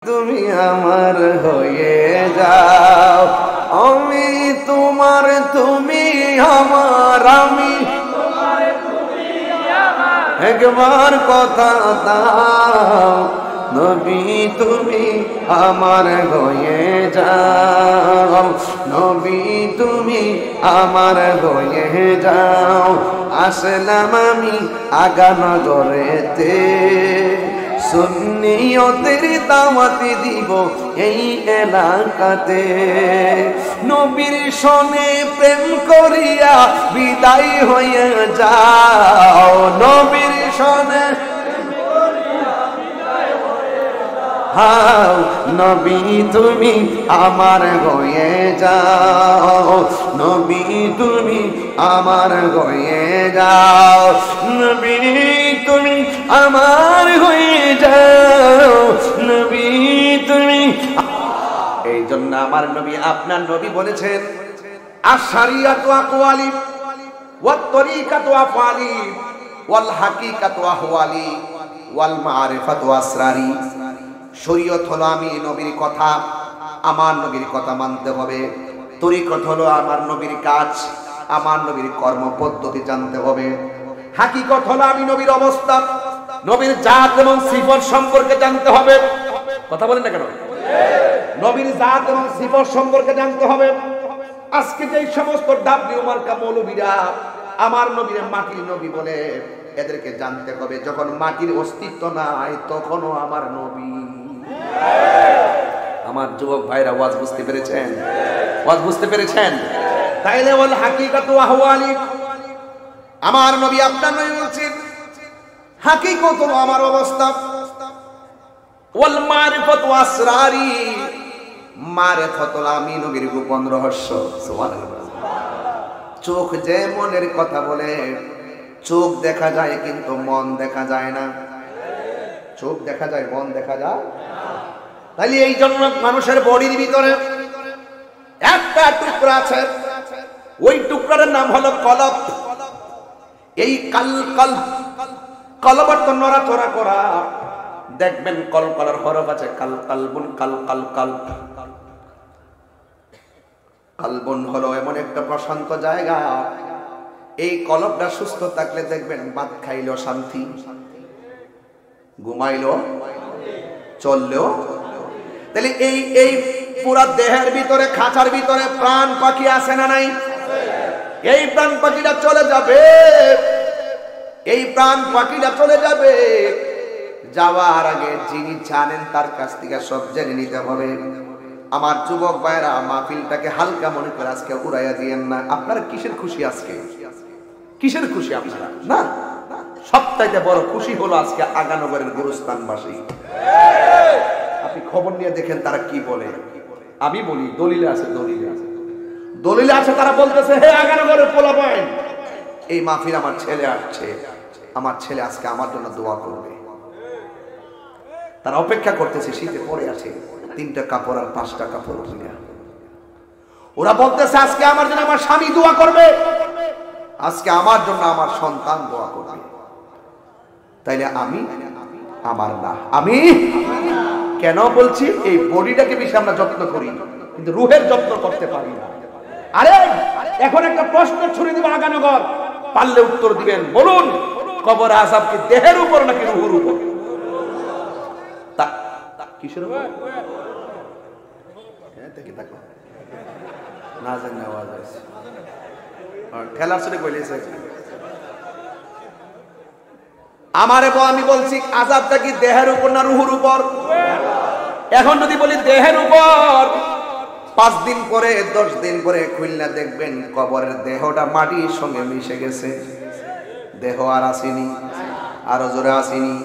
তুমি আমার হয়ে যাও, আমি তোমার, তুমি আমার, আমি একবার কথা দাও, নবী তুমি আমার হয়ে যাও, নবী তুমি আমার হয়ে যাও। আসলাম আমি আগানগরেতে, সুন্নিয়তের দাওয়াত দিব এই এলাকাতে। নবীর সনে প্রেম করিয়া বিদায় হয়ে যাও, নবীর সনে হাও, নবী তুমি আমার হয়ে যাও, নবী তুমি আমার হয়ে যাও, নবী তুমি আমার হয়ে যাও, নবী তুমি। এই জন্য আমার নবী, আপনার নবী বলেছেন, আশ-শারিআতু আকওয়ালি ওয়াত তরিকাতু আফআলি ওয়াল হাকিকাতু আহওয়ালি ওয়াল মাআরিফাতু আসরারি। শরীয়ত হলো আমি নবীর কথা, আমার নবীর কথা মানতে হবে। তরিকত হলো আমার নবীর কাজ, আমার নবীর কর্মপদ্ধতি জানতে হবে। হাকিকত হলো আমি নবীর অবস্থা, নবীর জাত এবং সিফত সম্পর্কে জানতে হবে। কথা বলেন না কেন? নবীর জাত এবং সিফত সম্পর্কে জানতে হবে। আজকে যে সমস্ত ডাবলিউ মার্কা মৌলবীরা আমার নবীর মাটির নবী বলে, এদেরকে জানতে হবে যখন মাটির অস্তিত্ব নাই তখনও আমার নবী। আমার যুবক ভাইরা ওয়াজ বুঝতে পেরেছেন? ওয়াজ বুঝতে পেরেছেন? তাইলে ওয়াল হাকিকাতু আহওয়ালি, আমার নবী আপনার নবী বলছেন হাকিকত হলো আমার অবস্থা। ওয়াল মারিফাতু আসরারি, মারিফাত হলো আমি নবীর গোপন রহস্য। সুবহানাল্লাহ। চোখ যে মনের কথা বলে, চোখ দেখা যায় কিন্তু মন দেখা যায় না। চোখ দেখা যায়, মন দেখা যায়। তাহলে এই জন্য মানুষের বডির ভিতরে একটা টুকরা আছে, ওই টুকরার নাম হলো কলব। এই কলবের তো নড়াচড়া করা, দেখবেন কলকলার হরফ আছে, কাল কালবুন, কাল কাল কাল। কালবুন হলো এমন একটা প্রশান্ত জায়গা, এই কলবটা সুস্থ থাকলে দেখবেন ভাত খাইলো শান্তি, ঘুমাইলো, চললেও। তাহলে এই পুরা দেহের ভিতরে, খাঁচার ভিতরে প্রাণ পাখি আছে না নাই? এই প্রাণ পাখিটা চলে যাবে, এই প্রাণ পাখিটা চলে যাবে। যাওয়ার আগে যিনি জানেন তার কাছ থেকে সব জেনে নিতে হবে। আমার যুবক ভাইরা, মাহফিলটাকে হালকা মনে করে আজকে উড়াইয়া দিয়েন না। আপনারা কিসের খুশি আজকে? কিসের খুশি আপনারা? না, সবচাইতে বড় খুশি হলো আজকে আগানগরের গুরুস্থানবাসী। আপনি খবর নিয়ে দেখেন তারা কি বলে। আমি বলি দলিলে আছে, দলিলে আছে, দলিলে আছে। তারা বলতেছে, হে আগানগরের পোলাপাইন, এই মাহফিল আমার ছেলে আসছে, আমার ছেলে আজকে আমার জন্য দোয়া করবে। তারা অপেক্ষা করতেছে, শীতে পড়ে আছে, 3টা কাপড় আর 5টা কাপড় কিনে। ওরা বলতেছে আজকে আমার জন্য আমার স্বামী দোয়া করবে, আজকে আমার জন্য আমার সন্তান দোয়া করবে। তাইলে আমি আমার না, আমি কেন বলছি? এই বডিটাকে বেশি আমরা যত্ন করি, কিন্তু রুহের যত্ন করতে পারি না। আরে এখন একটা প্রশ্ন ছুড়ে দিব আগানগর, পারলে উত্তর দিবেন। বলুন, কবর আযাব কি দেহের উপর নাকি রুহের উপর? কিসের উপর? না জানি আওয়াজ আছে, ঠেলার সাথে কইলেছে আমারে। আমি বলছি আযাবটা কি দেহের উপর না রুহের উপর? এখন যদি বলি দেহের উপর, 5 দিন পরে 10 দিন পরে খুলনা দেখবেন কবরের দেহটা মাটির সঙ্গে মিশে গেছে, দেহ আর আসেনি, আরো জোরে আসেনি।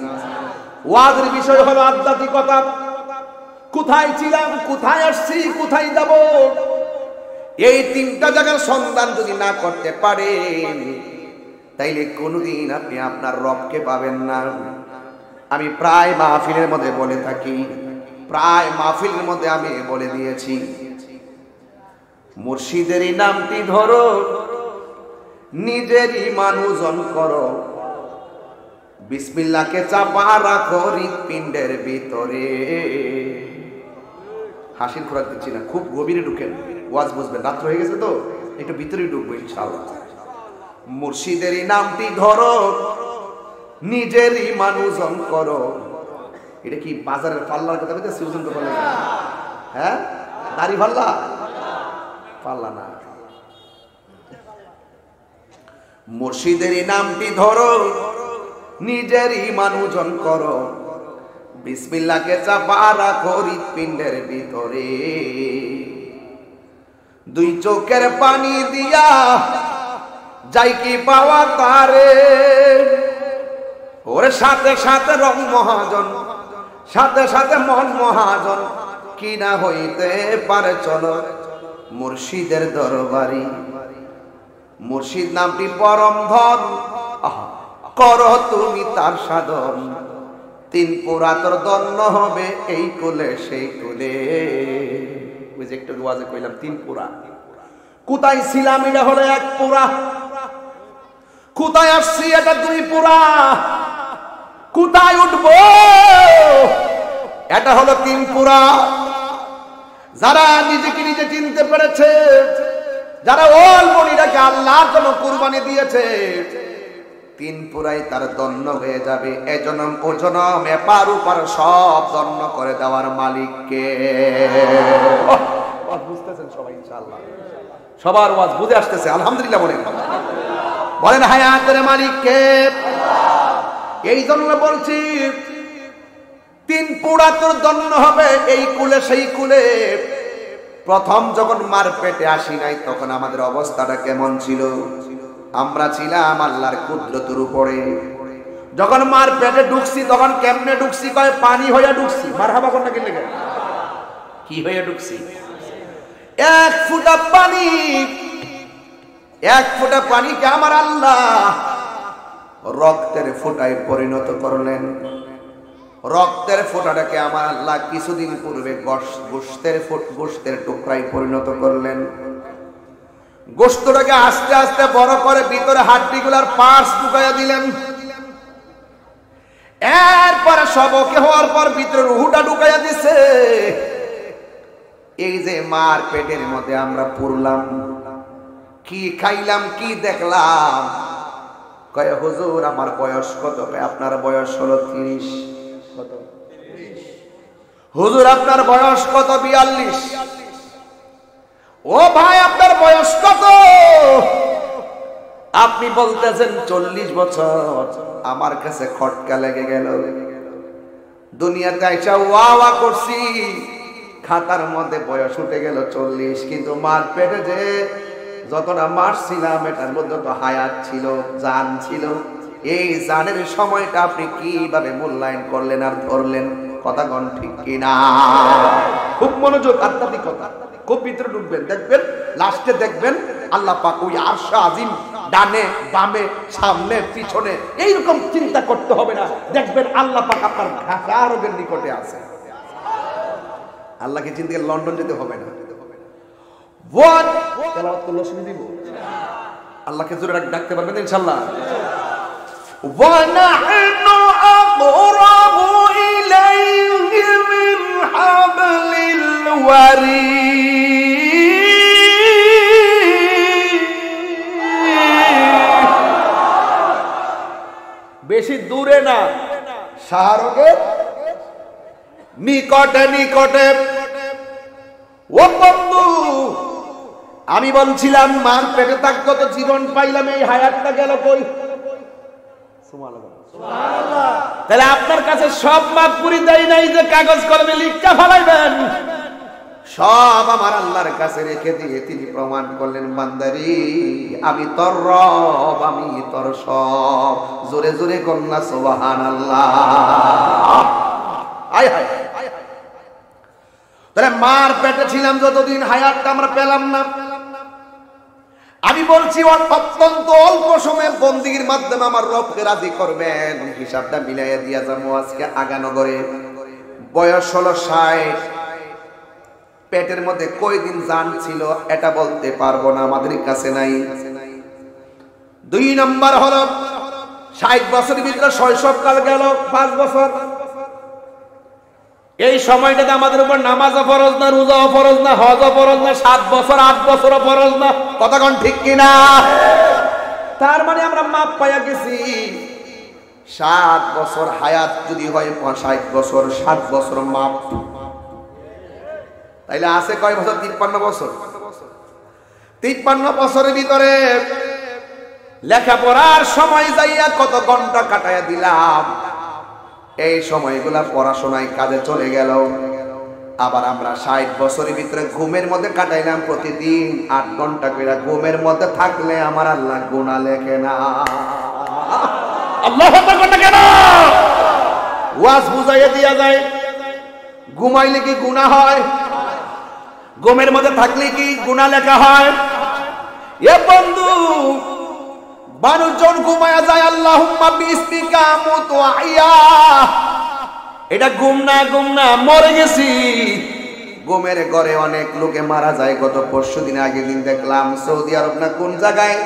ওয়াজের বিষয় হলো আধ্যাত্মিকতা। কোথায় ছিলাম, কোথায় আসছি, কোথায় যাব, এই 3টা জায়গার সন্ধান যদি না করতে পারেন, তাইলে কোনদিন আপনি আপনার রবকে পাবেন না। আমি প্রায় মাহফিলের মধ্যে বলে থাকি, প্রায় মাহফিলের মধ্যে আমি বলে দিয়েছি, মুর্শিদেরই নামটি ধরো, নিজেরই মানুষজন করো, বিসমিল্লাহকে চাপা রাখো হৃৎপিণ্ডের ভিতরে। হাসির খোরাক দিচ্ছি না, খুব গভীরে ঢুকেন, ওয়াজ বুঝবেন, রাত্র হয়ে গেছে তো একটু ভিতরে ঢুকবো ইনশাআল্লাহ। মুর্শিদেরই নামটি ধরো, নিজেরই মানুষজন করো। এটা কি বাজারের পাল্লার কথা বলতেছি? ওজন তো পাল্লা, হ্যাঁ, দাড়ি পাল্লা, পাল্লা না। মুর্শিদেরই নামটি ধরো, নিজেরই মানুষজন করো। বিসমিল্লাহকে চাপা রাখো হৃৎপিণ্ডের ভিতরে, দুই চোখের পানি দিয়া যাই কি পাওয়া তারে। ওর সাথে সাথে রং মহাজন, সাথে সাথে মন মহাজন, কি না হইতে পারে চলো মুর্শিদের দরবারি। মুর্শিদ নামটি পরম ধন, করো তুমি তার সাধন। তিন পুরা তোর দন্য হবে এই কুলে সেই কুলে। ওই যে একটু ওয়াজে কইলাম তিন পুরা, কোথায় ছিলাম এটা হলো এক পুরা, কোথায় আসছি এটা দুই পুরা, কোথায় উঠবো এটা হলো তিন পুরা। যারা নিজেকে নিজে চিনতে পেরেছে, যারা অলমনিটাকে আল্লাহর জন্য কুরবানি দিয়েছে, তিন পুরাই তার দন্য হয়ে যাবে। এ জনম ও জনম এপার ওপার সব দন্য করে দেওয়ার মালিককে। বুঝতেছেন সবাই ইনশাআল্লাহ? সবার ওয়াজ বুঝে আসতেছে? আলহামদুলিল্লাহ বলেন, বলেন হায়াতের মালিককে। এই জন্য বলছি তিন পুরা তোর দন্য হবে এই কুলে সেই কুলে। প্রথম যখন মার পেটে আসি নাই তখন আমাদের অবস্থাটা কেমন ছিল? আমরা ছিলাম আল্লাহর কুদরতের উপরে। যখন মার পেটে ঢুকছি তখন কেমনে ঢুকছি? কয় পানি হইয়া ঢুকছি। মারহাবা কোন না, কিনলে কি হইয়া ঢুকছি? এক ফোঁটা পানি, এক ফোঁটা পানিকে আমার আল্লাহ রক্তের ফোঁটায় পরিণত করলেন। রক্তের ফোঁটাটাকে আমার আল্লাহ কিছুদিন পূর্বে গোশতের টুকরায় পরিণত করলেন। গোশতটাকে আস্তে আস্তে বড় করে ভিতরে হাড্ডিগুলার পার্টস ঢুকাইয়া দিলেন। এরপরে সবকে হওয়ার পর ভিতরে রুহুটা ঢুকাইয়া দিছে। এই যে মার পেটের মধ্যে আমরা পুরলাম, কি খাইলাম, কি দেখলাম? কয় হুজুর আমার বয়স কত? আপনার বয়স হলো 30। কত? হুজুর আপনার বয়স কত? 42। ও ভাই আপনার বয়স কত? আপনি বলতেছেন 40 বছর। আমার কাছে খটকা লেগে গেল। দুনিয়াতে আইসা ওয়া ওয়া করছি, খাতার মধ্যে বয়স উঠে গেল 40, কিন্তু মার পেটে যে যতটা মাস ছিলাম এটার মধ্যে তো হায়াত ছিল, জান ছিল। এই জানের সময়টা আপনি কিভাবে মূল্যায়ন করলেন আর ধরলেন? কথা কোন ঠিক কিনা? খুব মনোযোগ, আধ্যাত্মিকতা খুব ভিতরে ঢুকবেন, দেখবেন লাস্টে দেখবেন আল্লাহ পাক ওই আরশ আজিম ডানে বামে সামনে পিছনে এইরকম চিন্তা করতে হবে না। দেখবেন আল্লাহ পাক আপনার ঘাসারোগের নিকটে আছে। আল্লাহকে চিন্তা করে লন্ডন যেতে হবে না। তেলাওয়াত করলে শুনে দিব। আল্লাহকে জোরে ডাকতে পারবেন ইনশাআল্লাহ। ওয়া নাহনু আকরাবু ইলাইহি মিন হাবলিল ওয়ারিদ। বেশি দূরে না, শাহরোগের নিকটে নিকটে। ও বন্ধু, আমি বলছিলাম মার পেটে থাকতো তো জীবন পাইলাম, এই হায়াতটা গেল কই? সুবহানাল্লাহ। তাহলে আপনার কাছে সব মাপ পুরি দেয় নাই যে কাগজ কলমে লিখা ফেলাইবেন। সব আমার আল্লাহর কাছে রেখে দিয়ে তিনি প্রমাণ করলেন, বান্দারি আমি তোর রব, আমি তোর সব। জোরে জোরে কন্যা সুবহানাল্লাহ। আয় হায়। তাহলে মার পেটে ছিলাম যতদিন, হায়াতটা আমরা পেলাম না। আমি বলছি অত্যন্ত অল্প সময়ের বন্দির মাধ্যমে আমার রবকে রাজি করবেন। হিসাবটা মিলাইয়া দিয়া যাবো আজকে আগানগরে। বয়স হলো 60। পেটের মধ্যে কয়দিন জান ছিল এটা বলতে পারবো না, আমাদের কাছে নাই। 2 নম্বর হলো 60 বছরের ভিতরে শৈশবকাল গেল 5 বছর। এই সময়টাতে আমাদের উপর নামাজও ফরজ না, রোজাও ফরজ না, হজও ফরজ না, 7 বছর 8 বছরও ফরজ না। কতক্ষণ ঠিক কিনা? তার মানে আমরা মাপ পাইয়া গেছি। 7 বছর হায়াত যদি হয় 60 বছর, 60 বছর মাপ, তাইলে আছে কয় বছর? 53 বছর। 53 বছরের ভিতরে লেখাপড়ার সময় যাইয়া কত ঘন্টা কাটাইয়া দিলাম, এই সময়গুলা পড়াশোনায় কাজে চলে গেল। আবার আমরা 60 বছরের ভিতরে ঘুমের মধ্যে কাটাইলাম প্রতিদিন 8 ঘন্টা করে। ঘুমের মধ্যে থাকলে আমার আল্লাহ গুনাহ লেখে না। আল্লাহু আকবার কেন? ওয়াজ বুঝাইয়া দিয়া যায়, ঘুমাইলে কি গুনাহ হয়? ঘুমের মধ্যে থাকলে কি গুনাহ লেখা হয়? এ বন্ধু, মানুষজন ঘুমায়া যায় আল্লাহুম্মা বিসমিকা আমুতু ওয়া আহইয়া, এটা ঘুম না, ঘুম না, মরে গেছি। ঘুমের ঘরে অনেক লোকে মারা যায়। গত পরশুদিন আগের দিন দেখলাম সৌদি আরব না কোন জায়গায়,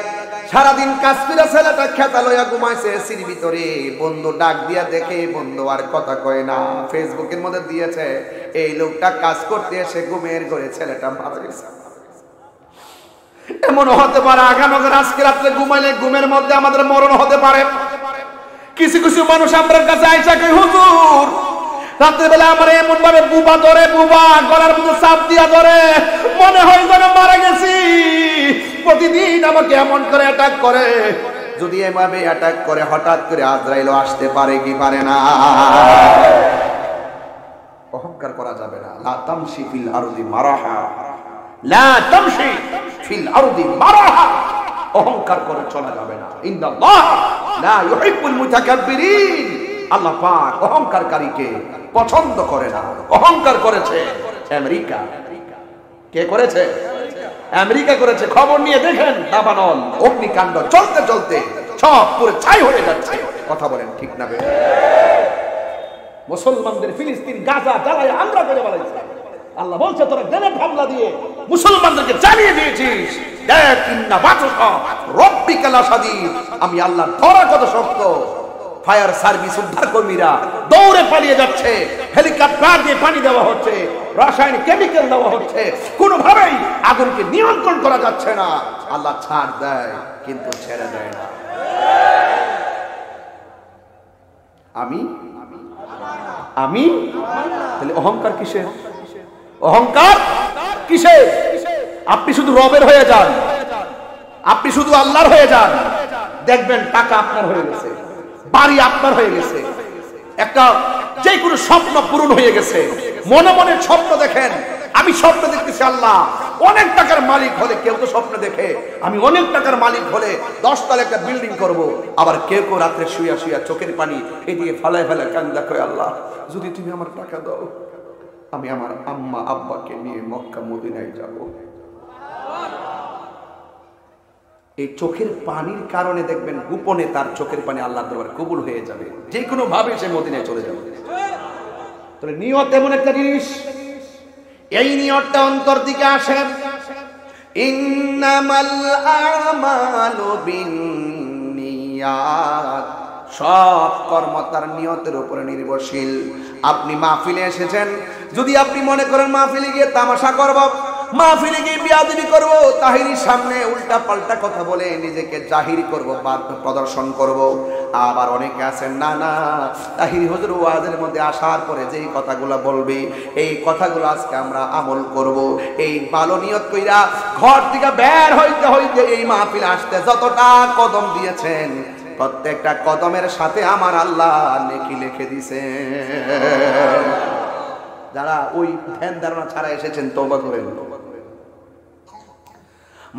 সারাদিন কাজ করে ছেলেটা খেতা লইয়া ঘুমাইছে এসির ভিতরে। বন্ধু ডাক দিয়া দেখে বন্ধু আর কথা কয় না, ফেসবুকের মধ্যে দিয়েছে এই লোকটা কাজ করতে এসে ঘুমের ঘরে ছেলেটা মারা গেছে। এমন হতে পারে আগামী আজকে রাত্রে ঘুমাইলে ঘুমের মধ্যে আমাদের মরণ হতে পারে। কিছু কিছু মানুষ আমার কাছে আইসা কই, হুজুর রাতের বেলা আমার এমন ভাবে বুবা ধরে, বুবা গলার মধ্যে চাপ দিয়া ধরে, মনে হয় যেন মারা গেছি। প্রতিদিন আমাকে এমন করে অ্যাটাক করে। যদি এভাবে অ্যাটাক করে হঠাৎ করে আজরাইল আসতে পারে কি পারে না? অহংকার করা যাবে না। লা তামশি ফিল আরদি মারাহা, লা তামশি ফিল আরদি মারাহা, অহংকার করে চলা যাবে না। ইন্নাল্লাহ লা ইউহিব্বুল মুতাকাব্বিরিন, আল্লাহ পাক অহংকারকারীকে পছন্দ করে না। অহংকার করেছে আমেরিকা। কে করেছে? আমেরিকা করেছে। খবর নিয়ে দেখেন দাবানল অগ্নিকাণ্ড চলতে চলতে সব পুরো ছাই হয়ে যাচ্ছে। কথা বলেন ঠিক না? মুসলমানদের ফিলিস্তিন গাজা জ্বালায় আমরা করে বলাইছে। আল্লাহ বলছে তোরা গ্রেনেড হামলা দিয়ে মুসলমানদেরকে জ্বালিয়ে দিয়েছিস। দেখ ইন্না বাতুকা রাব্বিকা লাশাদীদ, আমি আল্লাহর ধরা কত শক্ত। ফায়ার সার্ভিস উদ্ধার কর্মীরা দৌড়ে পালিয়ে যাচ্ছে, হেলিকপ্টার দিয়ে পানি দেওয়া হচ্ছে, রাসায়নিক কেমিক্যাল দেওয়া হচ্ছে, কোনোভাবেই আগুনকে নিয়ন্ত্রণ করা যাচ্ছে না। আল্লাহ ছাড় দেয় কিন্তু ছেড়ে দেয় না। আমি আমি তাহলে অহংকার কিসের? অহংকার কিসের? আপনি শুধু রবের হয়ে যান, আপনি শুধু আল্লাহর হয়ে যান, দেখবেন টাকা আপনার হয়ে গেছে, বাড়ি আপনার হয়ে গেছে, একটা যে কোনো স্বপ্ন পূরণ হয়ে গেছে। মনে মনে স্বপ্ন দেখেন, আমি স্বপ্ন দেখতেছি আল্লাহ অনেক টাকার মালিক হলে, কেউ তো স্বপ্ন দেখে আমি অনেক টাকার মালিক হলে 10 তলা একটা বিল্ডিং করব। আবার কেউ কেউ রাত্রে শুয়া শুয়া চোখের পানি এদিকে ফেলায় ফেলায় কান্দা কয়, আল্লাহ যদি তুমি আমার টাকা দাও, আমি আমার আম্মা আব্বাকে নিয়ে মক্কা মদিনায় যাব। এই চোখের পানির কারণে দেখবেন গোপনে তার চোখের পানি আল্লাহর দরবারে কবুল হয়ে যাবে, যে কোনো ভাবে সে মদিনায় চলে যাবে। তাহলে নিয়ত এমন একটা জিনিস, এই নিয়তটা অন্তর দিকে আসে। ইন্নামাল আমালু বিন্নিয়াত, সব কর্ম তার নিয়তের উপরে নির্ভরশীল। আপনি মাহফিলে এসেছেন, যদি আপনি মনে করেন মাহফিলে গিয়ে তামাশা করব, মাহফিলে গিয়ে বিয়াদবি করব, তাহিরির সামনে উল্টা পাল্টা কথা বলে নিজেকে জাহির করব বা প্রদর্শন করব। আবার অনেকে আছেন না না, তাহিরি হুজুর ওয়াজের মধ্যে আসার পরে যেই কথাগুলো বলবে এই কথাগুলো আজকে আমরা আমল করব, এই ভালো নিয়ত কইরা ঘর থেকে বের হইতে হইতে এই মাহফিলে আসতে যতটা কদম দিয়েছেন, প্রত্যেকটা কদমের সাথে আমার আল্লাহ নেকি লিখে দিছে। যারা ওই ধ্যান ধারণা ছাড়া এসেছেন তওবা করেন।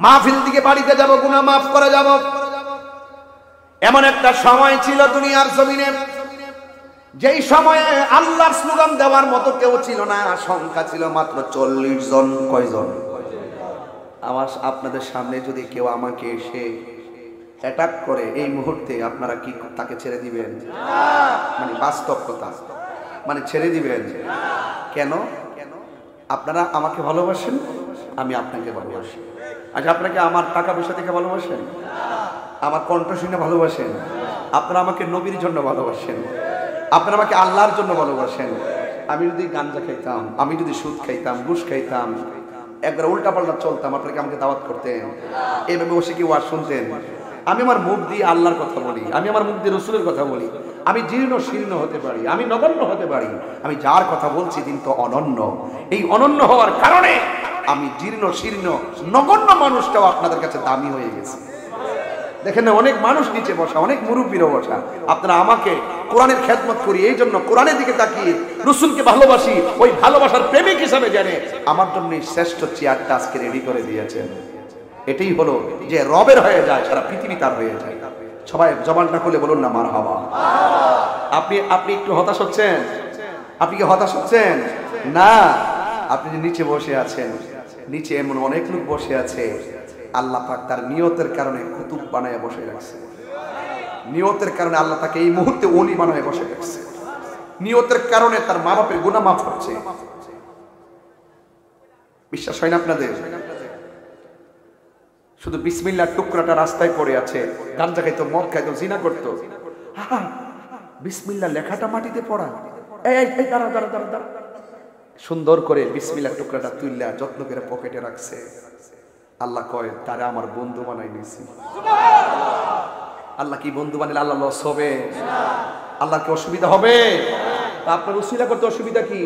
মাহফিল থেকে বাড়িতে যাব, গুনাহ মাফ করে যাব। এমন একটা সময় ছিল দুনিয়ার জমিনে, যেই সময়ে আল্লাহর স্লোগান দেওয়ার মতো কেউ ছিল না। সংখ্যা ছিল মাত্র 40 জন। কয়জন? আমার আপনাদের সামনে যদি কেউ আমাকে এসে অ্যাটাক করে এই মুহূর্তে, আপনারা কি তাকে ছেড়ে দিবেন? মানে বাস্তব কথা, মানে ছেড়ে দিবেন? কেন? আপনারা আমাকে ভালোবাসেন, আমি আপনাকে ভালোবাসি। আচ্ছা, আপনাকে আমার টাকা পয়সা দেখে ভালোবাসেন? আমার কণ্ঠ শুনে ভালোবাসেন? আপনারা আমাকে নবীর জন্য ভালোবাসেন, আপনারা আমাকে আল্লাহর জন্য ভালোবাসেন। আমি যদি গাঞ্জা খাইতাম, আমি যদি সুদ খাইতাম, ঘুষ খাইতাম, একবার উল্টা পাল্টা চলতাম, আপনাকে আমাকে দাওয়াত করতেন? এইভাবে বসে কি ওয়াজ শুনতেন? আমি আমার মুখ দিয়ে আল্লাহর কথা বলি, আমি আমার মুখ দিয়ে রসুলের কথা বলি। আমি জীর্ণ শীর্ণ হতে পারি, আমি নগণ্য হতে পারি, আমি যার কথা বলছি তিনি তো অনন্য। এই অনন্য হওয়ার কারণে আমি জীর্ণ শীর্ণ নগণ্য মানুষটাও আপনাদের কাছে দামি হয়ে গেছে। দেখেন না, অনেক মানুষ নিচে বসা, অনেক মুরব্বীরও বসা। আপনারা আমাকে কোরআনের খেদমত করি, এই জন্য কোরআনের দিকে তাকিয়ে রসুলকে ভালোবাসি, ওই ভালোবাসার প্রেমিক হিসাবে জানে আমার জন্য শ্রেষ্ঠ চেয়ারটা আজকে রেডি করে দিয়েছেন। এটাই হলো যে রবের হয়ে যায়, সারা পৃথিবী তার হয়ে যায়। সবাই জবানটা খুলে বলুন না মারহাবা। আপনি একটু হতাশ হচ্ছেন? আপনি কি হতাশ হচ্ছেন? না, আপনি যে নিচে বসে আছেন, নিচে এমন অনেক লোক বসে আছে আল্লাহ পাক তার নিয়তের কারণে কুতুব বানায় বসে রাখছে। নিয়তের কারণে আল্লাহ তাকে এই মুহূর্তে ওলি বানায় বসে রাখছে। নিয়তের কারণে তার মা বাপের গুনাহ মাফ হচ্ছে। বিশ্বাস হয় না আপনাদের? শুধু বিসমিল্লাহর টুকরাটা রাস্তায় পড়ে আছে, গাঞ্জা খাইতো, মদ খাইতো, জিনা করতো, বিসমিল্লাহ লেখাটা মাটিতে পড়া। এই দাঁড়া দাঁড়া দাঁড়া দাঁড়া, সুন্দর করে বিসমিল্লাহর টুকরাটা তুইলা যত্ন করে পকেটে রাখছে। আল্লাহ কয় তারে আমার বন্ধু বানাই নিয়েছি। আল্লাহ কি বন্ধু বানাইলে আল্লাহ লস হবে? আল্লাহ কি অসুবিধা হবে? আপনার উসিলা করতে অসুবিধা কি?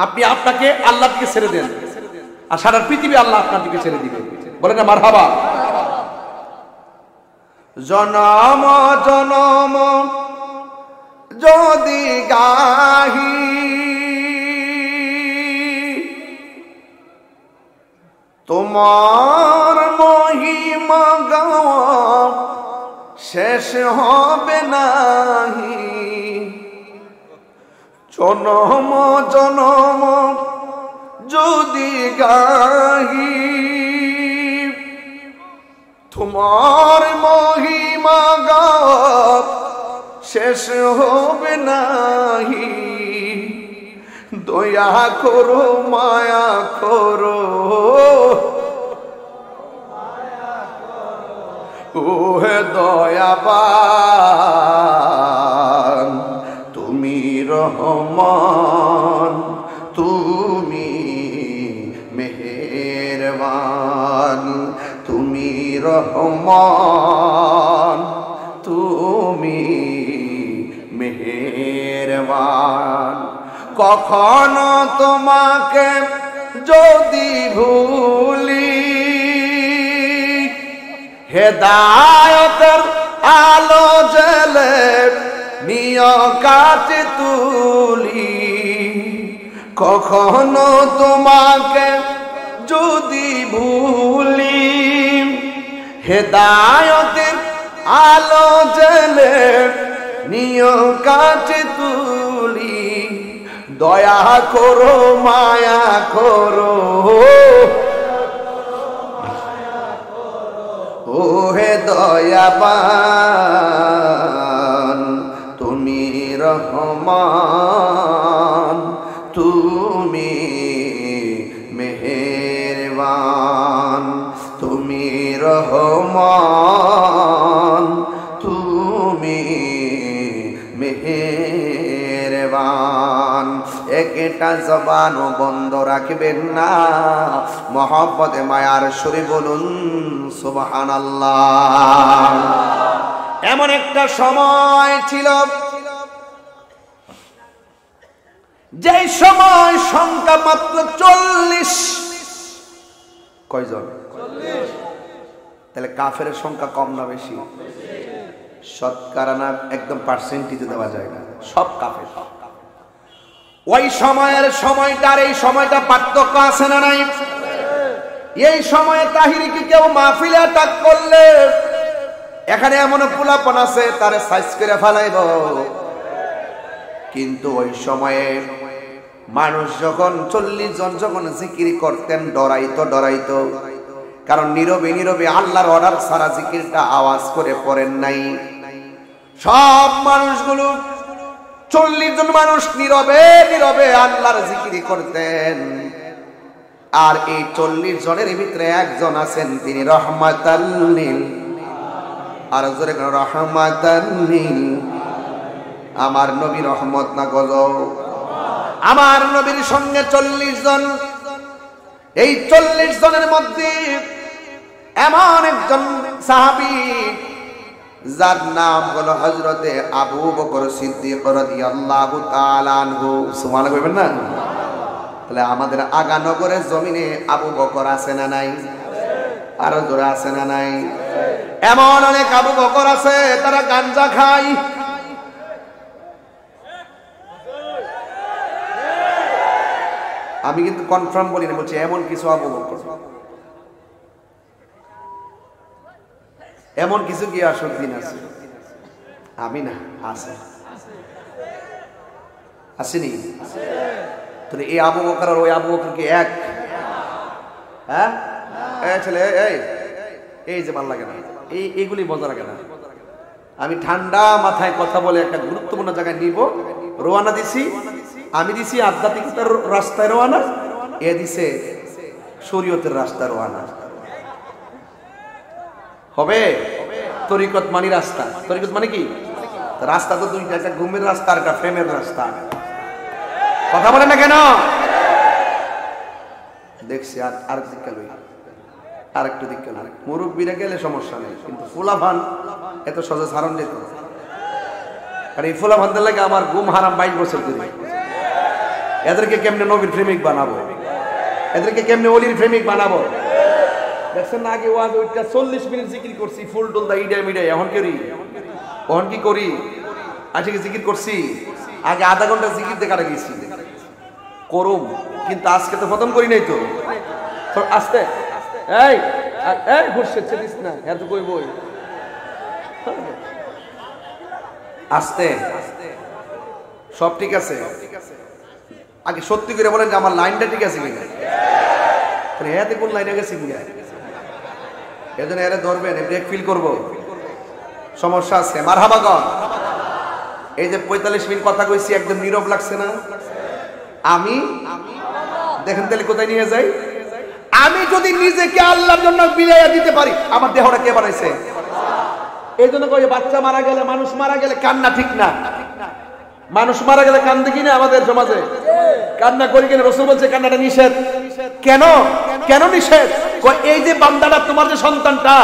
আপনি আপনাকে আল্লাহর দিকে ছেড়ে দেন, আর সারা পৃথিবী আল্লাহ আপনার দিকে ছেড়ে দিবে। বলেন না মারহাবা। জনম জনম যদি গাহি তোমার মহিমা গাওয়া শেষ হবে নাহি। জনম জনম যদি গাহি তোমার মহিমা গাওয়া শেষ হবে নাহি। দয়া করো মায়া করো ওহে দয়াবান, তুমি রহমান, তুমি মেহেরবান, তুমি রহমান, তুমি মেহেরবান। কখনো তোমাকে যদি ভুলি হেদায়েতের আলো জ্বেলে নিয় কাছে তুলি। কখনো তোমাকে যদি ভুলি হেদায়েতের আলো জ্বেলে নিয় কাছে তুলি। দয়া করো মায়া করো ওহে দয়াবান, তুমি রহমান, তুমি মেহেরবান, তুমি রহমান, তুমি মেহেরবান। একটা জবানও বন্ধ রাখবেন না, মহব্বতে মায়ার সুরে বলুন সুবহানাল্লাহ। এমন একটা সময় ছিল যেই সময় সংখ্যা মাত্র 40। কয়জন? 40। তাহলে কাফের সংখ্যা কম না বেশি? শতকরা না একদম পার্সেন্টেজে দেওয়া যায় না, সব কাফের। ওই সময়ের সময়টার এই সময়টা পার্থক্য আছে না নাই? এই সময়ে তাহিরি কি কেউ মাহফিলে অ্যাটাক করলে এখানে এমন পোলাপন আছে তারে সাইজ করে ফেলাইব। কিন্তু ওই সময়ে মানুষ যখন 40 জন যখন জিকির করতেন ডরাইতো, কারণ নীরবে নীরবে আল্লাহর অর্ডার ছাড়া জিকিরটা আওয়াজ করে পড়েন নাই। সব মানুষগুলো 40 জন মানুষ নীরবে নীরবে আল্লাহর জিকির করতেন। আর এই 40 জনের ভিতরে একজন আছেন, তিনি রহমাতাল লিল, আর জোরে রহমাতাল লিল। আমার নবী রহমত না গজব? আমার নবীর সঙ্গে 40 জন। এই 40 জনের মধ্যে এমন একজন সাহাবী যার নাম হলো হযরতে আবু বকর সিদ্দিক রাদিয়াল্লাহু তাআলা আনহু। সুবহানাল্লাহ কইবেন না? তাহলে আমাদের আগানগরের জমিনে আবু বকর আছে না নাই? আরো জোরে আছে না নাই? এমন অনেক আবু বকর আছে তারা গাঞ্জা খায়। আমি কিন্তু কনফার্ম বলি না, বলছি এমন কিছু আবু বকর, এমন কিছু কি আসল দিন আছে? আমি না, আছে, আসেনি? তাহলে এই আবু বকর আর ওই আবু বকর কি এক? হ্যাঁ, ছেলে এই যে ভাল লাগে না, এইগুলি মজা লাগে না। আমি ঠান্ডা মাথায় কথা বলে একটা গুরুত্বপূর্ণ জায়গায় নিব। রওনা দিছি, আমি দিছি আধ্যাত্মিকতার রাস্তায় রওনা, এ দিছে শরীয়তের রাস্তায় রওনা। হবে? তরিকত মানে রাস্তা। তরিকত মানে কি? রাস্তা তো দুইটা, একটা ঘুমের রাস্তা আর একটা প্রেমের রাস্তা। কথা বলে না কেন? দেখছি আর দিকে লই, আর একটু দিকে লই। মুরব্বীরা গেলে সমস্যা নেই, কিন্তু ফুলাভান এত সহজে ছাড়ন যেত না। আর এই ফুলাভানদের লাগে আমার ঘুম হারাম 22 বছর ধরে। এদেরকে কেমনে নবীর প্রেমিক বানাবো? এদেরকে কেমনে ওলির প্রেমিক বানাবো? দেখছেন না, আগে ওয়াজ ওইটা 40 মিনিট জিকির করছি, ফুল টুল দা ইডা মিডা। এখন কি করি? আজকে জিকির করছি, আগে আধা ঘন্টা জিকির দিয়ে কাটা গেছি করুম, কিন্তু আজকে তো খতম করি নাই তো। আস্তে এই ঘুরছে চিনিস না, এত কই বই আস্তে, সব ঠিক আছে। আগে সত্যি করে বলেন যে আমার লাইনটা ঠিক আছে কিনা। তাহলে হ্যাঁ কোন লাইনে গেছি কিনা, এজন্য এরা ধরবেন, ব্রেক ফিল করবো, সমস্যা আছে। মারহাবা কর। এই যে 45 মিনিট কথা কইছি, একদম নীরব লাগছে না? আমি দেখেন তাহলে কোথায় নিয়ে যাই। আমি যদি নিজেকে আল্লাহর জন্য বিলাইয়া দিতে পারি, আমার দেহটা কে বানাইছে? এই জন্য কই বাচ্চা মারা গেলে, মানুষ মারা গেলে কান্না ঠিক না। মানুষ মারা গেলে কান্দে কিনা আমাদের সমাজে? কান্না করি কিনা? রাসূল বলছে কান্নাটা নিষেধ। কেন? কেন নিষেধ? এই যে বান্দাটা, তোমার যে সন্তানটা,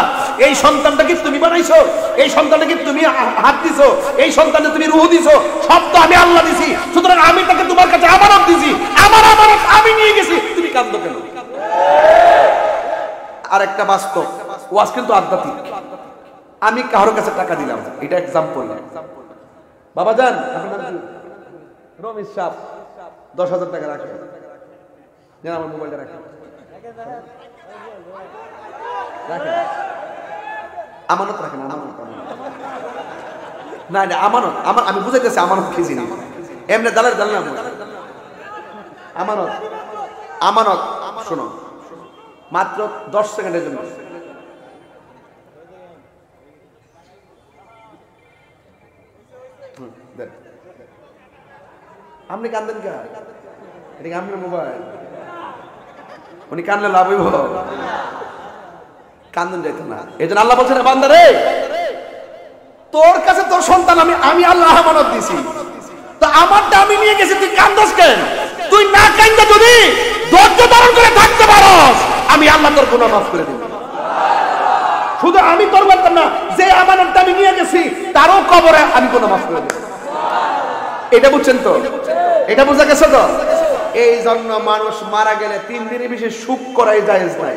এই সন্তানটা কি তুমি বানাইছো? এই সন্তানটা কি তুমি হাত দিছো? এই সন্তানে তুমি রূহ দিছো? সব তো আমি আল্লাহ দিছি। সুতরাং আমি তাকে তোমার কাছে আমানত দিছি, আমার আমানত আমি নিয়ে গেছি, তুমি কান্দো কেন? আর একটা বাস্তব ওয়াজ কিন্তু আধ্যাত্মিক। আমি কারোর কাছে টাকা দিলাম, এটা एग्जांपल। বাবা জান, আপনার নাম কি? রমেশ সাহেব, 10,000 টাকা রাখেন, জান আমার মোবাইলটা রাখেন, রাখেন, আমানত রাখেন, আমানত না না আমানত, আমার আমি বুঝাইতেছি আমানত কি জিনিস। এমনি দালাল জানলাম আমানত। আমানত শোনো, মাত্র 10 সেকেন্ডের জন্য। আপনি কান্দেন কে? এটা কি আপনার মোবাইল? উনি কানলে লাভ হইব? কান্দন যাইত না। এই জন্য আল্লাহ বলছেন, বান্দা রে, তোর কাছে তোর সন্তান আমি আল্লাহ আমানত দিছি, তো আমারটা আমি নিয়ে গেছি, তুই কান্দস কেন? তুই না কান্দা যদি ধৈর্য ধারণ করে থাকতে পারস, আমি আল্লাহ তোর গুনাহ মাফ করে দেব। শুধু আমি তোর বলতাম না, যে আমানতটা আমি নিয়ে গেছি তারও কবরে আমি গুনাহ মাফ করে দেব। এটা বুঝছেন তো? এটা বুঝা গেছে তো? এই জন্য মানুষ মারা গেলে 3 দিনের বেশি শোক করাই জায়েজ নাই।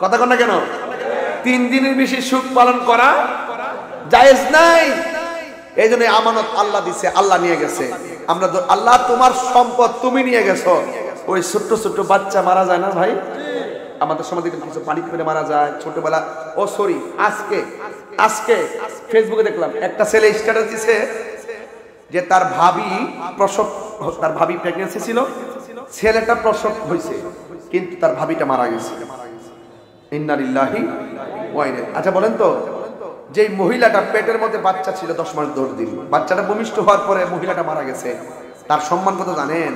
কথা কন না কেন? 3 দিনের বেশি শোক পালন করা জায়েজ নাই। এই জন্য আমানত আল্লাহ দিছে, আল্লাহ নিয়ে গেছে। আমরা আল্লাহ তোমার সম্পদ তুমি নিয়ে গেছো। ওই ছোট্ট ছোট্ট বাচ্চা মারা যায় না ভাই? আমাদের সমাজে কিছু পানি করে মারা যায় ছোটবেলা। ও সরি, আজকে ফেসবুকে দেখলাম একটা ছেলে স্ট্যাটাস দিছে যে তার ভাবি প্রেগন্যান্সি ছিল, ছেলেটা প্রসব হয়েছে, কিন্তু তার ভাবিটা মারা গেছে। ইন্না লিল্লাহি ওয়া ইন্না ইলাইহি। আচ্ছা বলেন তো, যে মহিলাটা পেটের মধ্যে বাচ্চা ছিল 10 মাস 10 দিন, বাচ্চাটা ভূমিষ্ঠ হওয়ার পরে মহিলাটা মারা গেছে, তার সম্মান কত জানেন?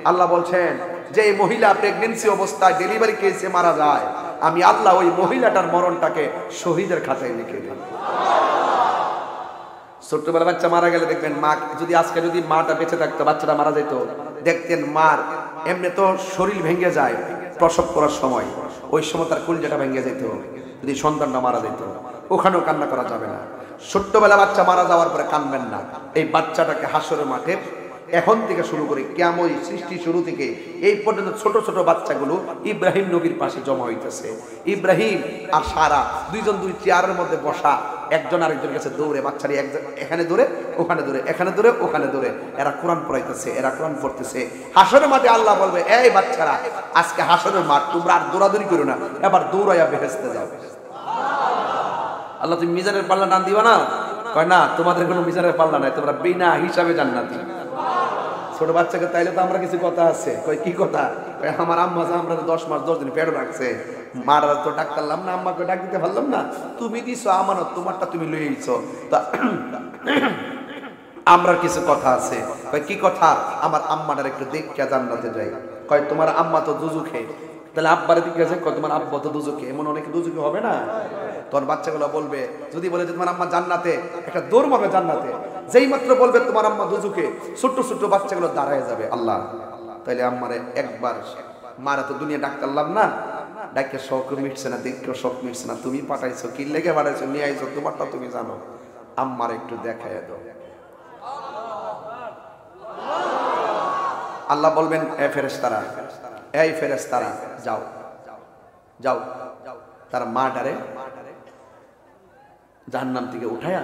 আল্লাহ বলছেন যে এই মহিলা প্রেগন্যান্সি অবস্থায় ডেলিভারি কেসে মারা যায়, আমি আল্লাহ ওই মহিলাটার মরণটাকে শহীদের খাতায় লিখে দিই। ছোট্টবেলা বাচ্চা মারা গেলে দেখবেন মা যদি আজকে যদি মাটা বেঁচে থাকতো বাচ্চাটা মারা যেত, দেখতেন মার এমনি তো শরীর ভেঙে যায় প্রসব করার সময়, ওই সময় তার কলিজাটা ভেঙে যেত যদি সন্তানটা মারা যেত। ওখানেও কান্না করা যাবে না। ছোট্টবেলা বাচ্চা মারা যাওয়ার পরে কাঁদবেন না। এই বাচ্চাটাকে হাসরের মাঠে এখন থেকে শুরু করে কিয়ামত সৃষ্টি শুরু থেকে এই পর্যন্ত ছোট ছোট বাচ্চাগুলো ইব্রাহিম নবীর পাশে জমা হইতেছে। ইব্রাহিম আর সারা দুইজন দুই চেয়ারের মধ্যে বসা, একজন আরেকজনের কাছে দৌড়ে, বাচ্চারি এখানে দৌড়ে ওখানে দৌড়ে, এখানে দৌড়ে ওখানে দৌড়ে, এরা কোরআন পড়াইতেছে, এরা কোরআন পড়তেছে। হাসরের মাঠে আল্লাহ বলবে, এই বাচ্চারা আজকে হাসরের মাঠ, তোমরা আর দৌড়াদৌড়ি করো না, এবার দৌড়াইয়া বেহেশতে যাও। আল্লাহ তুমি মিজানের পাল্লা টান দিবা না? কয় না, তোমাদের কোনো মিজানের পাল্লা নাই, তোমরা বিনা হিসাবে জান্নাতি। ছোট বাচ্চাকে তাইলে তো আমরা কিছু কথা আছে। কয় কি কথা? আমার আম্মা আমরা 10 মাস 10 দিন পেট রাখছে, মারা তো ডাক্তারলাম না, আম্মাকে ডাক দিতে পারলাম না, তুমি দিছো আমানত, তোমারটা তুমি লয়ে আইছো, তা আমরা কিছু কথা আছে। কয় কি কথা? আমার আম্মাটার একটু দেখে জান্নাতে যাই। কয় তোমার আম্মা তো দুজুখে, তাহলে আব্বারে দিকে আছে, কয় তোমার আব্বা তো দুজুখে, এমন অনেকে দুজুখে হবে না? তোর বাচ্চাগুলো বলবে, যদি বলে যে তোমার আম্মা জান্নাতে, একটা দৌড় মারবে জান্নাতে। যেই মাত্র বলবে তোমার আম্মা দুজুকে, ছোট্ট ছোট্ট বাচ্চাগুলো দাঁড়ায় যাবে। আল্লাহ তাইলে আম্মারে একবার, মারা তো দুনিয়া ডাক্তারলাম না, ডাক্তার শখ মিটছে না, দেখেও শখ মিটছে না, তুমি পাঠাইছো, কি লেগে পাঠাইছো, নিয়ে আইছো, তোমারটা তুমি জানো, আম্মার একটু দেখাইয়া দাও। আল্লাহ বলবেন, এ ফেরেশতারা, এই ফেরেশতারা যাও যাও, তার মা ডারে জাহান্নাম থেকে উঠায়া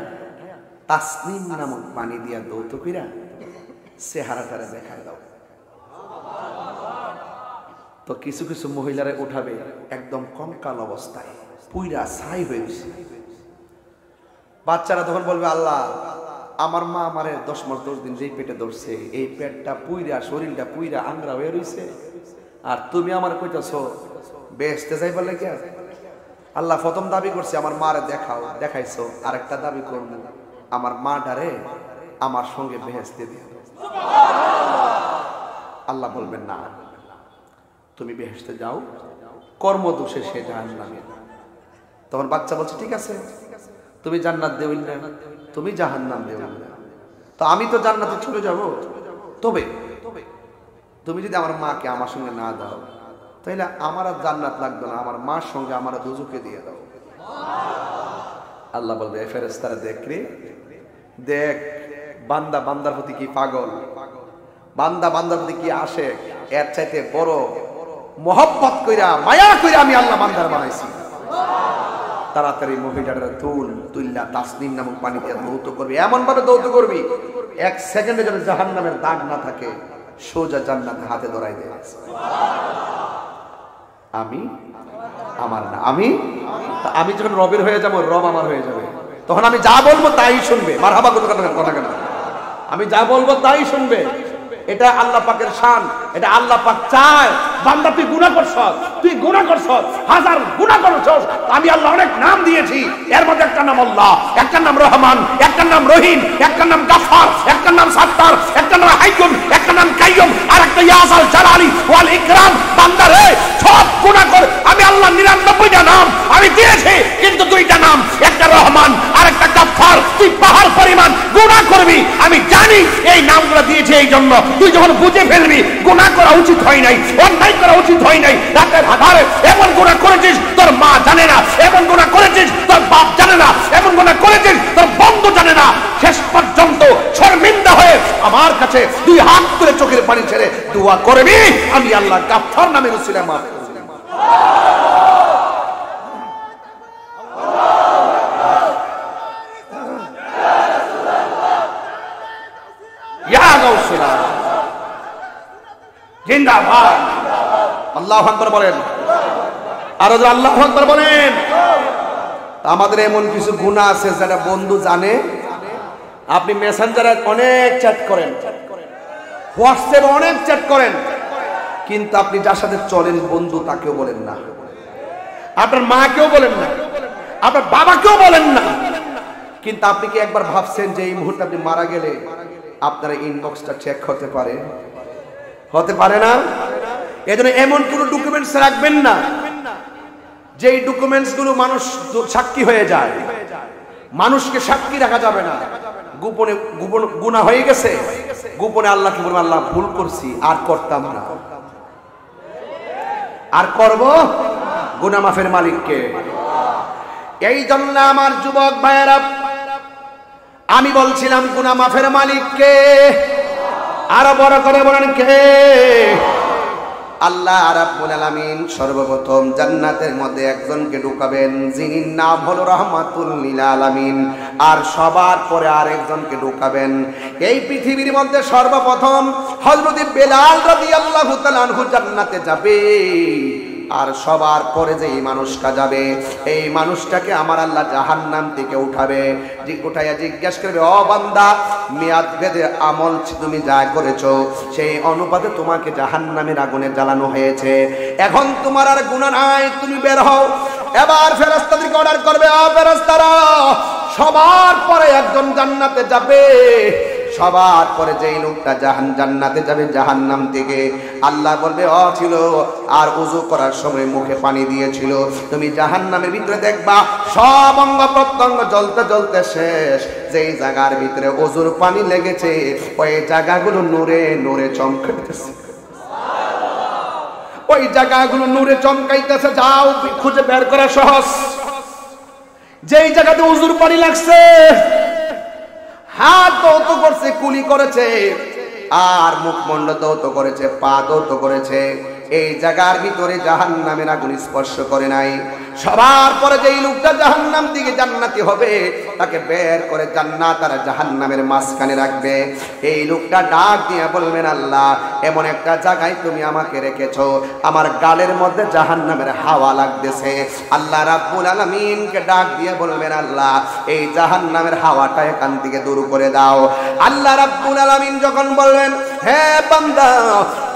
তাসনিম নামক পানি দিয়া দৌত কইরা চেহারাটারে দেখায় দাও। তো কিছু কিছু মহিলারে উঠাবে একদম কঙ্কাল অবস্থায়, পুইরা ছাই হয়েছে। বাচ্চারা তখন বলবে, আল্লাহ আমার মা আমারে 10 মাস 10 দিন যেই পেটে ধরছে, এই পেটটা পুইরা, শরীরটা পুইরা আংরা হয়ে রয়েছে, আর তুমি আমার কইতাছো বেহেশতে যাইবার লাগে। আল্লাহ প্রথম দাবি করছে আমার মারে দেখাও, দেখাইছো, আর একটা দাবি করব আমার মা ডারে আমার সঙ্গে বেহেশতে দিও। আল্লাহ বলবেন না, তুমি বেহেশতে যাও, কর্মদোষে সে জাহান্নামে। তখন বাচ্চা বলছে, ঠিক আছে তুমি জান্নাত দেওই না, তুমি জাহান্নাম দেওই না, তো আমি তো জান্নাতে চলে যাব, তবে তুমি যদি আমার মাকে আমার সঙ্গে না দাও, তাইলে আমার আর জান্নাত লাগবে না, আমার মার সঙ্গে আমার দুজুকে দিয়ে দাও। আল্লাহ বলবে, ফেরেশতারা দেখ রে, দেখ বান্দা বান্দার প্রতি কি পাগল, বান্দা বান্দার প্রতি কি আসে, এর চাইতে বড় মোহব্বত কইরা মায়া কইরা আমি আল্লাহ বান্দার বানাইছি। তাড়াতাড়ি মহিলাটা তুল্লা তাসনিম নামক পানিতে দৌত করবি, এমন ভাবে দৌত করবি 1 সেকেন্ডে যেন জাহান্নামের দাগ না থাকে, সোজা জান্নাতে হাতে ধরাই দেয়। আমি আমার না, আমি যখন রবের হয়ে যাবো, রব আমার হয়ে যাবে, তখন আমি যা বলবো তাই শুনবে। মারহাবা কথা কেন? আমি যা বলবো তাই শুনবে। এটা আল্লাহ পাকের শান, এটা আল্লাহ পাক চায়। বান্দা তুই গুনাহ করছস, হাজার গুনাহ করছস, আমি আল্লাহ অনেক নাম দিয়েছি, এর মধ্যে একটা নাম আল্লাহ, একটা নাম রহমান, একটা নাম রহিম, একটা নাম গাফফার, একটা নাম সাত্তার, একটা নাম হাইয়ুম, একটা নাম কাইয়ুম, আর একটা ইয়াসাল জালালি ওয়াল ইকরাম। বান্দা রে, সব গুনাহ কর, আমি আল্লাহ 99টা নাম আমি দিয়েছি, কিন্তু 2টা নাম, একটা রহমান আর একটা গাফফার। তুই পাহাড় পরিমাণ গুনাহ করবি, আমি জানি এই নামগুলো দিয়েছি এই জন্য। তুই যখন বুঝে ফেলবি গুনাহ করা উচিত হয় নাই, অন্যায় করা উচিত হয় নাই, রাতের আধারে এমন গুনাহ করেছিস তোর মা জানে না, এমন গুনাহ করেছিস তোর বাপ জানে না, এমন গুনাহ করেছিস তোর বন্ধু জানে না, শেষ পর্যন্ত শর্মিন্দা হয়ে আমার কাছে 2 হাত তুলে চোখের পানি ছেড়ে দোয়া করবি, আমি আল্লাহ গাফফার নামে রসিলা মাফ করব। জিন্দাবাদ, আল্লাহু আকবার বলেন, আর আল্লাহু আকবার বলেন। আমাদের এমন কিছু গুনাহ আছে যেটা বন্ধু জানে। আপনি মেসেঞ্জারে অনেক চ্যাট করেন, হোয়াটসঅ্যাপে অনেক চ্যাট করেন, কিন্তু আপনি যার সাথে চলেন বন্ধু তাকেও বলেন না, আপনার মাকেও বলেন না, আপনার বাবাকেও বলেন না। কিন্তু আপনি কি একবার ভাবছেন যে এই মুহূর্তে আপনি মারা গেলে আপনার ইনবক্সটা চেক হতে পারে? হতে পারে না। এজন্য এমন কোন ডকুমেন্টস রাখবেন না যেই ডকুমেন্টস গুলো মানুষ সাক্ষী হয়ে যায়। মানুষকে সাক্ষী রাখা যাবে না। গোপনে গুনাহ হয়ে গেছে, গোপনে আল্লাহকে বলবো আল্লাহ ভুল করছি, আর করতাম না, আর করব গুনাহ মাফের মালিককে। এই জন্য আমার যুবক ভাইয়েরা, আমি বলছিলাম গুনাহ মাফের মালিককে, আরো বড় করে বলেন কে? আল্লাহ রাব্বুল আলামিন সর্বপ্রথম জান্নাতের মধ্যে একজনকে ঢুকাবেন, যিনি নাম হলো রাহমাতুল লিল আলামিন, আর সবার পরে আরেকজনকে ঢুকাবেন। এই পৃথিবীর মধ্যে সর্বপ্রথম হযরত বেলাল রাদিয়াল্লাহু তাআলা আনহু জান্নাতে যাবে, আর সবার পরে যে এই মানুষটা যাবে, এই মানুষটাকে আমার আল্লাহ জাহান্নাম থেকে উঠাবে, উঠাইয়া জিজ্ঞাসা করবে, ও বান্দা, মেয়াদ ভেদে আমল তুমি যা করেছো সেই অনুপাতে তোমাকে জাহান্নামের আগুনে জ্বালানো হয়েছে, এখন তোমার আর গুনাহ নাই, তুমি বের হও। এবার ফেরেশতাদেরকে অর্ডার করবে, ও ফেরেশতারা, সবার পরে একজন জান্নাতে যাবে, সবার পরে যেই লোকটা জান্নাতে যাবে জাহান্নাম থেকে, আল্লাহ বলবে, ও ছিল আর ওযু করার সময় মুখে পানি দিয়েছিল, তুমি জাহান্নামের ভিতরে দেখবা সব অঙ্গ প্রত্যঙ্গ জ্বলতে জ্বলতে শেষ, যেই জায়গার ভিতরে ওযুর পানি লেগেছে ওই জায়গাগুলো নূরে নূরে চমকাইতেছে, ওই জায়গাগুলো নূরে চমকাইতেছে, যাও খুঁজে বের করা সহজ। যেই জায়গাতে ওযুর পানি লাগছে, হাত দৌত করছে, কুলি করেছে, আর মুখমন্ড দৌত করেছে, পা দৌত করেছে, এই জায়গার ভিতরে জাহান্নামের আগুন স্পর্শ করে নাই। সবার পরে যেই লোকটা জাহান্নাম থেকে জান্নাতি হবে, তাকে বের করে জান্নাত আর জাহান্নামের মাঝখানে রাখবে। এই লোকটা ডাক দিয়ে বলবেন, আল্লাহ, এমন একটা জায়গায় তুমি আমাকে রেখেছো, আমার গালের মধ্যে জাহান্নামের হাওয়া লাগতেছে। আল্লাহ রাব্বুল আলামিনকে ডাক দিয়ে বলবেন, আল্লাহ, এই জাহান্নামের হাওয়াটা এখান থেকে দূর করে দাও। আল্লাহ রাব্বুল আলামিন যখন বলবেন, হে বান্দা,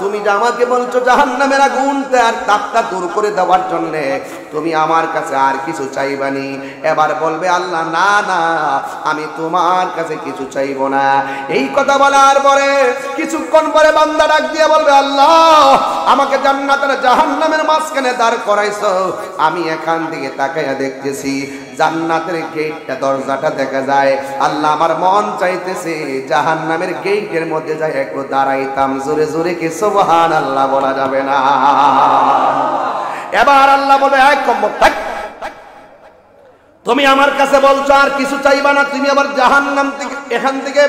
তুমি যে আমাকে বলছো জাহান্নামের আগুনটা আর তাপটা দূর করে দেওয়ার জন্য, তুমি আমার কাছে আর কিছু চাইবানি? এবার বলবে, আল্লাহ, না না, আমি তোমার কাছে কিছু চাইবো না। এই কথা বলার পরে কিছুক্ষণ পরে বান্দা ডাক দিয়ে বলবে, আল্লাহ, আমাকে জান্নাত আর জাহান্নামের মাঝখানে দাঁড় করাইছো, আমি এখান থেকে তাকাইয়া দেখতেছি জান্নাতের গেটটা, দরজাটা দেখা যায়, আল্লাহ, আমার মন চাইতেছে জাহান্নামের গেটের মধ্যে যাই একটু দাঁড়াইতাম। জোরে জোরে কি সুবহানাল্লাহ বলা যাবে না? এবার আল্লাহ বলে, এক কম্বক থাক, তুমি আমার কাছে বলছো আর কিছু চাইবা না, তুমি আবার জাহান্নাম থেকে এখান থেকে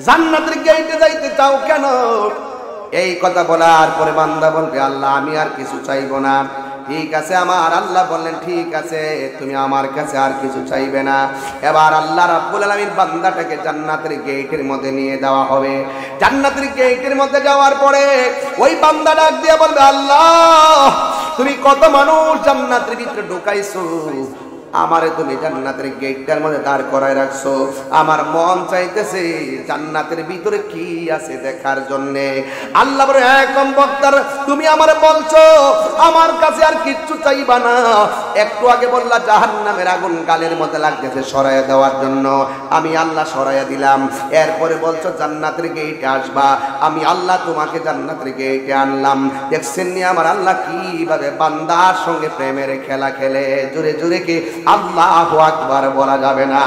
জান্নাতের গেটে যাইতে চাও কেন? এই কথা বলার পরে বান্দা বলবে, আল্লাহ, আমি আর কিছু চাইবো না। ঠিক আছে, আমার আল্লাহ বললেন, ঠিক আছে, তুমি আমার কাছে আর কিছু চাইবে না। এবার আল্লাহ রাব্বুল আলামিন বান্দাটাকে জান্নাতের গেটের মধ্যে নিয়ে যাওয়া হবে। জান্নাতের গেটের মধ্যে যাওয়ার পরে ওই বান্দা ডাক দিয়ে বলবে, আল্লাহ, তুমি কত মানুষ জান্নাতের ভিতরে ঢুকাইছো, আমারে তুমি জান্নাতের গেটটার মধ্যে দাঁড় করায় রাখছো, আমার মন চাইতেছে জান্নাতের ভিতরে কি আছে দেখার জন্য। আল্লাহ বলে, একদম বক্তার, তুমি আমারে বলছো আমার কাছে আর কিচ্ছু চাইবা না, একটু আগে বললা জাহান্নামের আগুন গালের মধ্যে লাগতেছে, সরাইয়া দেওয়ার জন্য আমি আল্লাহ সরাইয়া দিলাম। এরপরে বলছো জান্নাতের গেটে আসবা, আমি আল্লাহ তোমাকে জান্নাতের গেটে আনলাম। দেখছেন নি আমার আল্লাহ কিভাবে বান্দার সঙ্গে প্রেমের খেলা খেলে? জোরে জোরে কি আল্লাহু আকবার বলা যাবে না?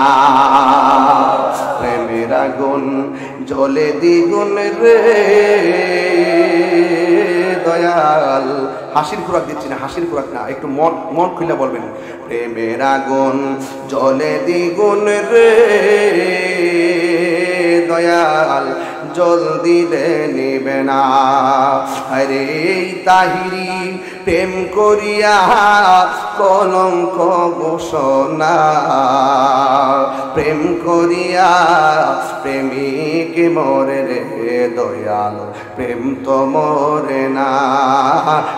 প্রেমের আগুন জ্বলে দ্বিগুণ রে দয়াল। হাসির খোরাক দিচ্ছি না, হাসির খোরাক না, একটু মন খুলে বলবেন। প্রেমের আগুন জ্বলে দ্বিগুণ রে দয়াল, জল দিলে নিবে না। আরে তাহিরি প্রেম করিয়া কলঙ্ক ঘোষণা, প্রেম করিয়া প্রেমিক মরে রে দয়াল, প্রেম তো মরে না।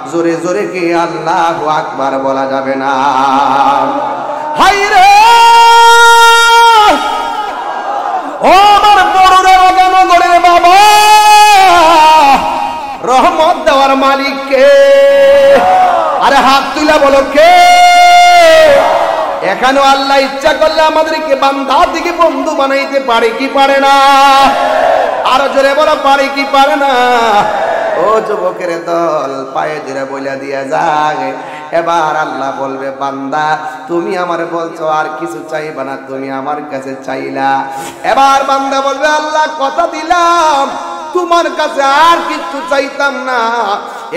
জোরে জোরে কি আল্লাহু আকবার বলা যাবে না? হাই রে ও আমার বড়রে রাগানগরের বাবা, রহমত দেওয়ার মালিক কে? আরে হাত তুলে বলো কে? এখানেও আল্লাহ ইচ্ছা করলে আমাদেরকে বান্দা দিকে বন্ধু বানাইতে পারে কি পারে না? আরো জোরে বলো, পারে কি পারে না? ও যুবকের দল পায়ে ধরে বইলা দিয়া যায় এবার আল্লাহ বলবে বান্দা তুমি আমার বলছো আর কিছু চাইবা না তুমি আমার কাছে চাইলা এবার বান্দা বলবে আল্লাহ কথা দিলাম তোমার কাছে আর কিছু চাইতাম না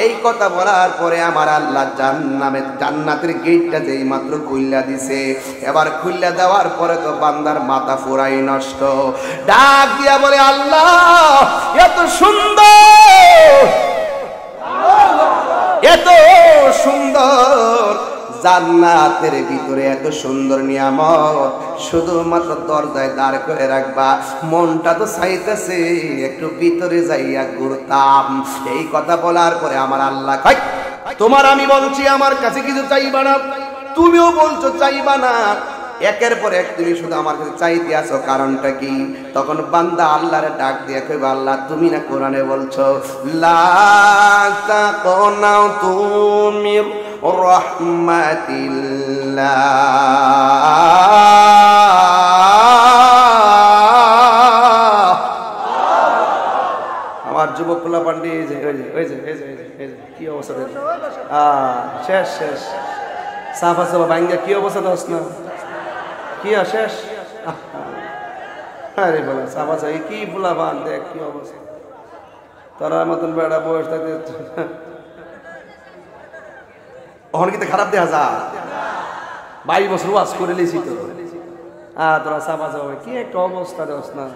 এই কথা বলার পরে আমার আল্লাহ জান্নাতের গেটটা যেই মাত্র খুইলা দিছে এবার খুইলা দেওয়ার পরে তো বান্দার মাথা পুরাই নষ্ট ডাক দিয়া বলে আল্লাহ এত সুন্দর এত সুন্দর জান্নাতের ভিতরে এত সুন্দর নিয়ামত শুধুমাত্র দরজায় দাঁড় করে রাখবা মনটা তো চাইতেছে একটু ভিতরে যাইয়া ঘুরতাম এই কথা বলার পরে আমার আল্লাহ কয় তোমার আমি বলছি আমার কাছে কিছু চাইবা না তুমিও বলছো চাইবা না একের পর এক তুমি শুধু আমার কাছে চাইতে আসো কারণটা কি তখন বান্দা আল্লাহরে ডাক দিয়ে কইবা আল্লাহ তুমি না কোরআনে বলছো লা তাকুনাউ তুমি রাহমাতিল্লাহ আমার যুবক পোলা পান্ডি ওই যে কি অবস্থা শেষ শেষ সাফা সাফা ভাঙ্গা কি অবস্থা দোস না কি শেষ আরে বলা সাফা সাফা কি পোলা বান দেখ কি অবস্থা তারা মতন বেড়া বয়স থাকে ওখানে কিন্তু খারাপ দেখা যা 22 বছর ওয়াজ করে লিছি তো তোরা সাফা সাফা কি একটা অবস্থা দোস না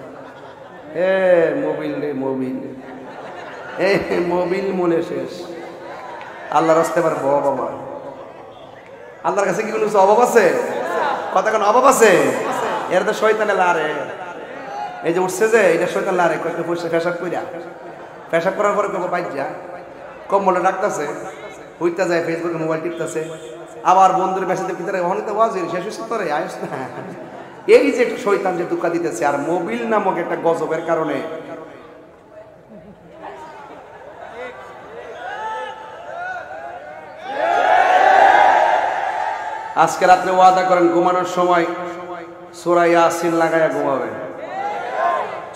মোবিল রে মোবিল মোবিল মনে শেষ আল্লাহ রাস্তে পার বাবা আল্লাহর কাছে কি কোনো অভাব আছে কথা কোন অভাব আছে এর তো শয়তানে লারে এই যে উঠছে যে এটা শয়তান লারে কয়েকটা পয়সা পেশাব কইরা পেশাব করার পরে কেউ বাইর যা কম্বলে ডাকতেছে হইতে যায় ফেসবুকে মোবাইল টিপতেছে আবার বন্ধুর মেসেজের ভিতরে অনেক তো ওয়াজ শেষ হচ্ছে তোরে আয়স না এই যে একটা শয়তান যে ধোঁকা দিতেছে আর মোবিল নামক একটা গজবের কারণে আজকে রাত্রে ওয়াদা করেন ঘুমানোর সময় সূরা ইয়াসিন লাগায়া ঘুমাবেন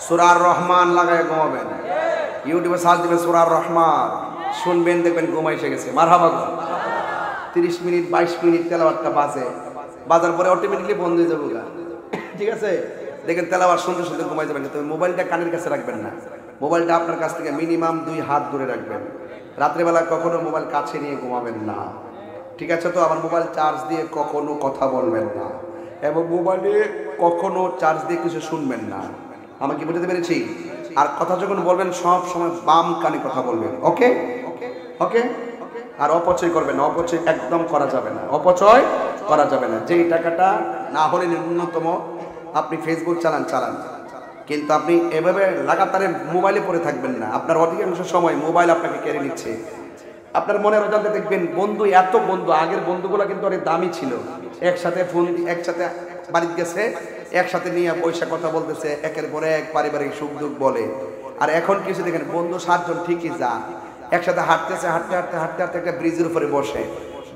সূরা আর রহমান লাগায়া ঘুমাবেন ইউটিউবে সার্চ দিবেন সূরা আর রহমান শুনবেন দেখবেন ঘুম এসে গেছে মারহাবা 30 মিনিট 22 মিনিট তেলাওয়াতটা বাজার পরে অটোমেটিকলি বন্ধ হয়ে যাবে ঠিক আছে দেখেন তেলাওয়াত শুনতে শুনতে ঘুমাই যাবেন তবে মোবাইলটা কানের কাছে রাখবেন না মোবাইলটা আপনার কাছ থেকে মিনিমাম 2 হাত দূরে রাখবেন রাত্রেবেলা কখনো মোবাইল কাছে নিয়ে ঘুমাবেন না ঠিক আছে তো আমার মোবাইল চার্জ দিয়ে কখনো কথা বলবেন না এবং মোবাইলে কখনো চার্জ দিয়ে কিছু শুনবেন না আমাকে বুঝতে পেরেছি আর কথা যখন বলবেন সব সময় বাম কানে কথা বলবেন ওকে ওকে আর অপচয় করবেন না অপচয় একদম করা যাবে না অপচয় করা যাবে না যেই টাকাটা না হলে ন্যূনতম আপনি ফেসবুক চালান কিন্তু আপনি এভাবে লাগাতার মোবাইলে পড়ে থাকবেন না আপনার অধিকাংশ সময় মোবাইল আপনাকে কেড়ে নিচ্ছে আপনার মনের অজান্তে দেখবেন বন্ধু এত বন্ধু আগের বন্ধুগুলো কিন্তু অনেক দামি ছিল একসাথে ফোন একসাথে বাড়িতে গেছে একসাথে নিয়ে পয়সা কথা বলতেছে একের পরে এক পারিবারিক সুখ দুঃখ বলে আর এখন কিছু দেখেন বন্ধু 7 জন ঠিকই যা একসাথে হাঁটতেছে হাঁটতে একটা ব্রিজের উপরে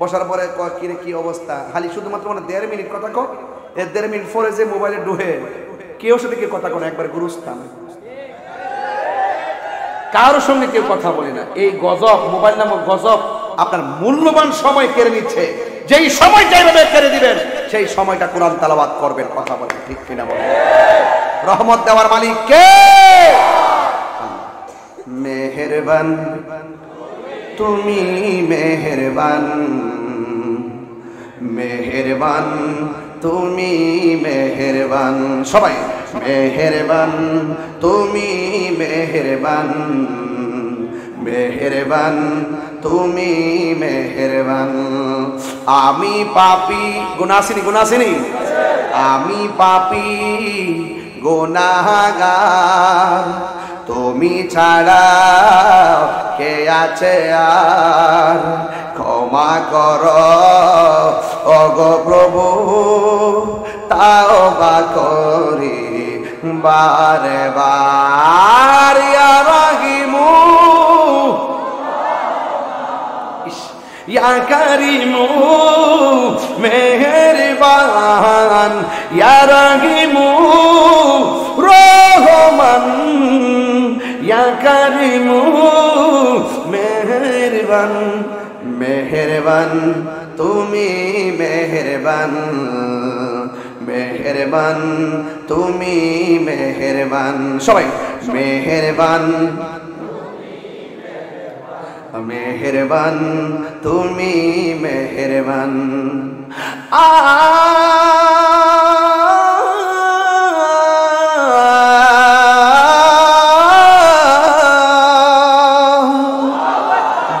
বসার পরে কিরে কি অবস্থা খালি শুধুমাত্র মানে 1.5 মিনিট কথা কো 1.5 মিনিট পরে যে মোবাইলে ডুহে কেউ সাথে কেউ কথা করে একবার গুরুস্থান কারোর সঙ্গে কেউ কথা বলে না এই গজব মোবাইল নামক গজব আপনার মূল্যবান সময় কেড়ে নিচ্ছে যেই সময়টা এইভাবে কেড়ে দিবেন সেই সময়টা কোরআন তেলাওয়াত করবেন কথা বলেন ঠিক কিনা বলেন রহমত দেওয়ার মালিক কে মেহেরবান তুমি মেহেরবান মেহেরবান তুমি মেহেরবান সবাই মেহেরবান তুমি মেহেরবান মেহেরবান তুমি মেহেরবান আমি পাপী গুনাহগার আমি পাপী গুনাহগার তুমি ছাড়া কে আছে আর ক্ষমা করো ওগো প্রভু তাওবা করি বারে বার ইয়া রহিমু ইয়া কারিমু মেহেরবান ইয়া রহিমু রহমান ইয়া কারিমু মেহেরবান মেহেরবান তুমি মেহেরবান মেহেরবান তুমি মেহেরবান সবাই মেহেরবান মেহেরবান তুমি মেহেরবান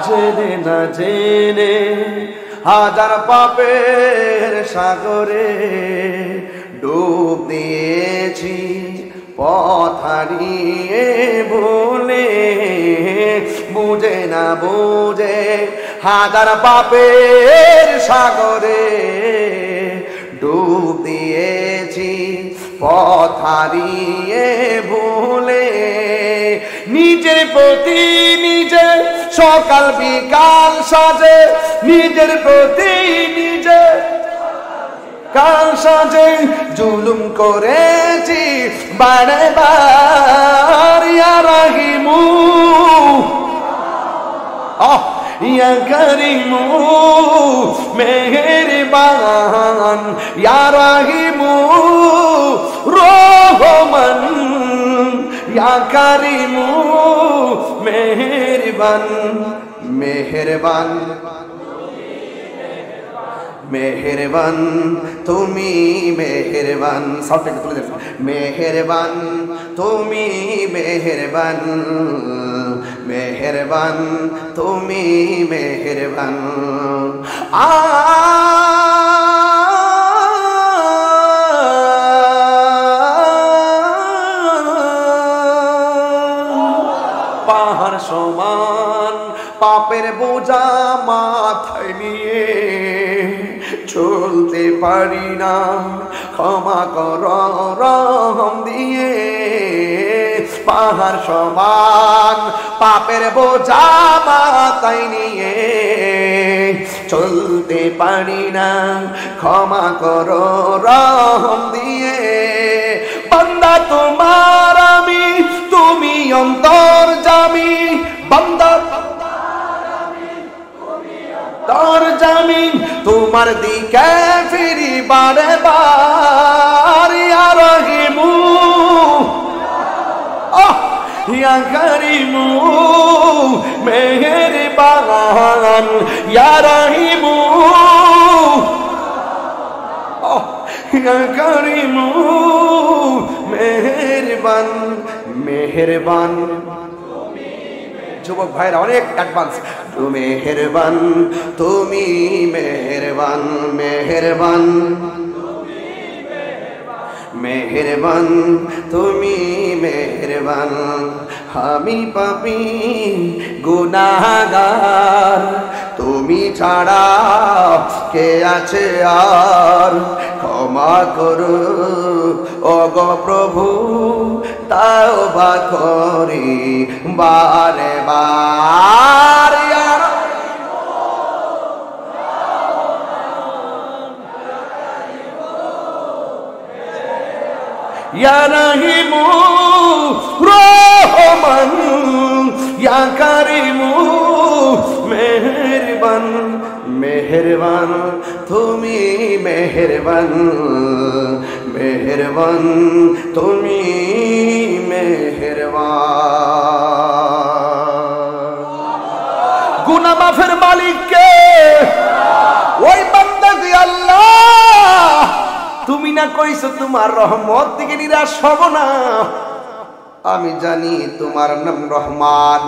জেনে না জেনে হাজার পাপের সাগরে ডুব দিয়েছি পথ হারিয়ে ভুলে বুঝে না বুঝে হাজার পাপের সাগরে ডুব দিয়েছি পথ হারিয়ে ভুলে নিজের প্রতি নিজে সকাল বিকাল সাজে নিজের প্রতি নিজে কাল সাজে জুলুম করেছি বারে বার ইয়া রাহিমু ইয়া কারিমু মেহেরবান ইয়া রাহিমু রহমান ইয়া কারিমু মেহেরবান মেহেরবান মেহেরবান তুমি মেহেরবান সাউন্ড একটু তুলে দেন মেহেরবান তুমি মেহেরবান মেহেরবান তুমি মেহেরবান পাহাড় সমান পাপের বোঝা মাথায় নিয়ে চলতে পারি না ক্ষমা কর রহম দিয়ে পাহাড় সমান পাপের বোঝা মাথায় নিয়ে চলতে পারি না ক্ষমা কর রহম দিয়ে বান্দা তোমার আমি তুমি অন্তর্যামী বান্দা তোর জামিন তোমার দিকে ফিরি বারে বার ইয়া রাহিমু ইয়া কারিমু মেহেরবান ইয়া রাহিমু ইয়া কারিমু মেহেরবান মেহেরবান যুবক ভাইরা অনেক অ্যাডভান্স মেহেরবান তুমি মেহেরবান মেহেরবান মেহেরবান তুমি মেহেরবান আমি পাপী গুনাহগার তুমি ছাড়া কে আছে আর ক্ষমা করো ওগো প্রভু তাওবা করি বারে বার ইয়া রাহিমু রহমান ইয়া কারিমু মেহেরবান মেহেরবান তুমি মেহেরবান মেহেরবান তুমি মেহেরবান গুনাহ মাফের মালিক কে ওই বান্দা কি আল্লাহ তুমি না কইছো তোমার রহমত থেকে নিরাশ হব না আমি জানি তোমার নাম রহমান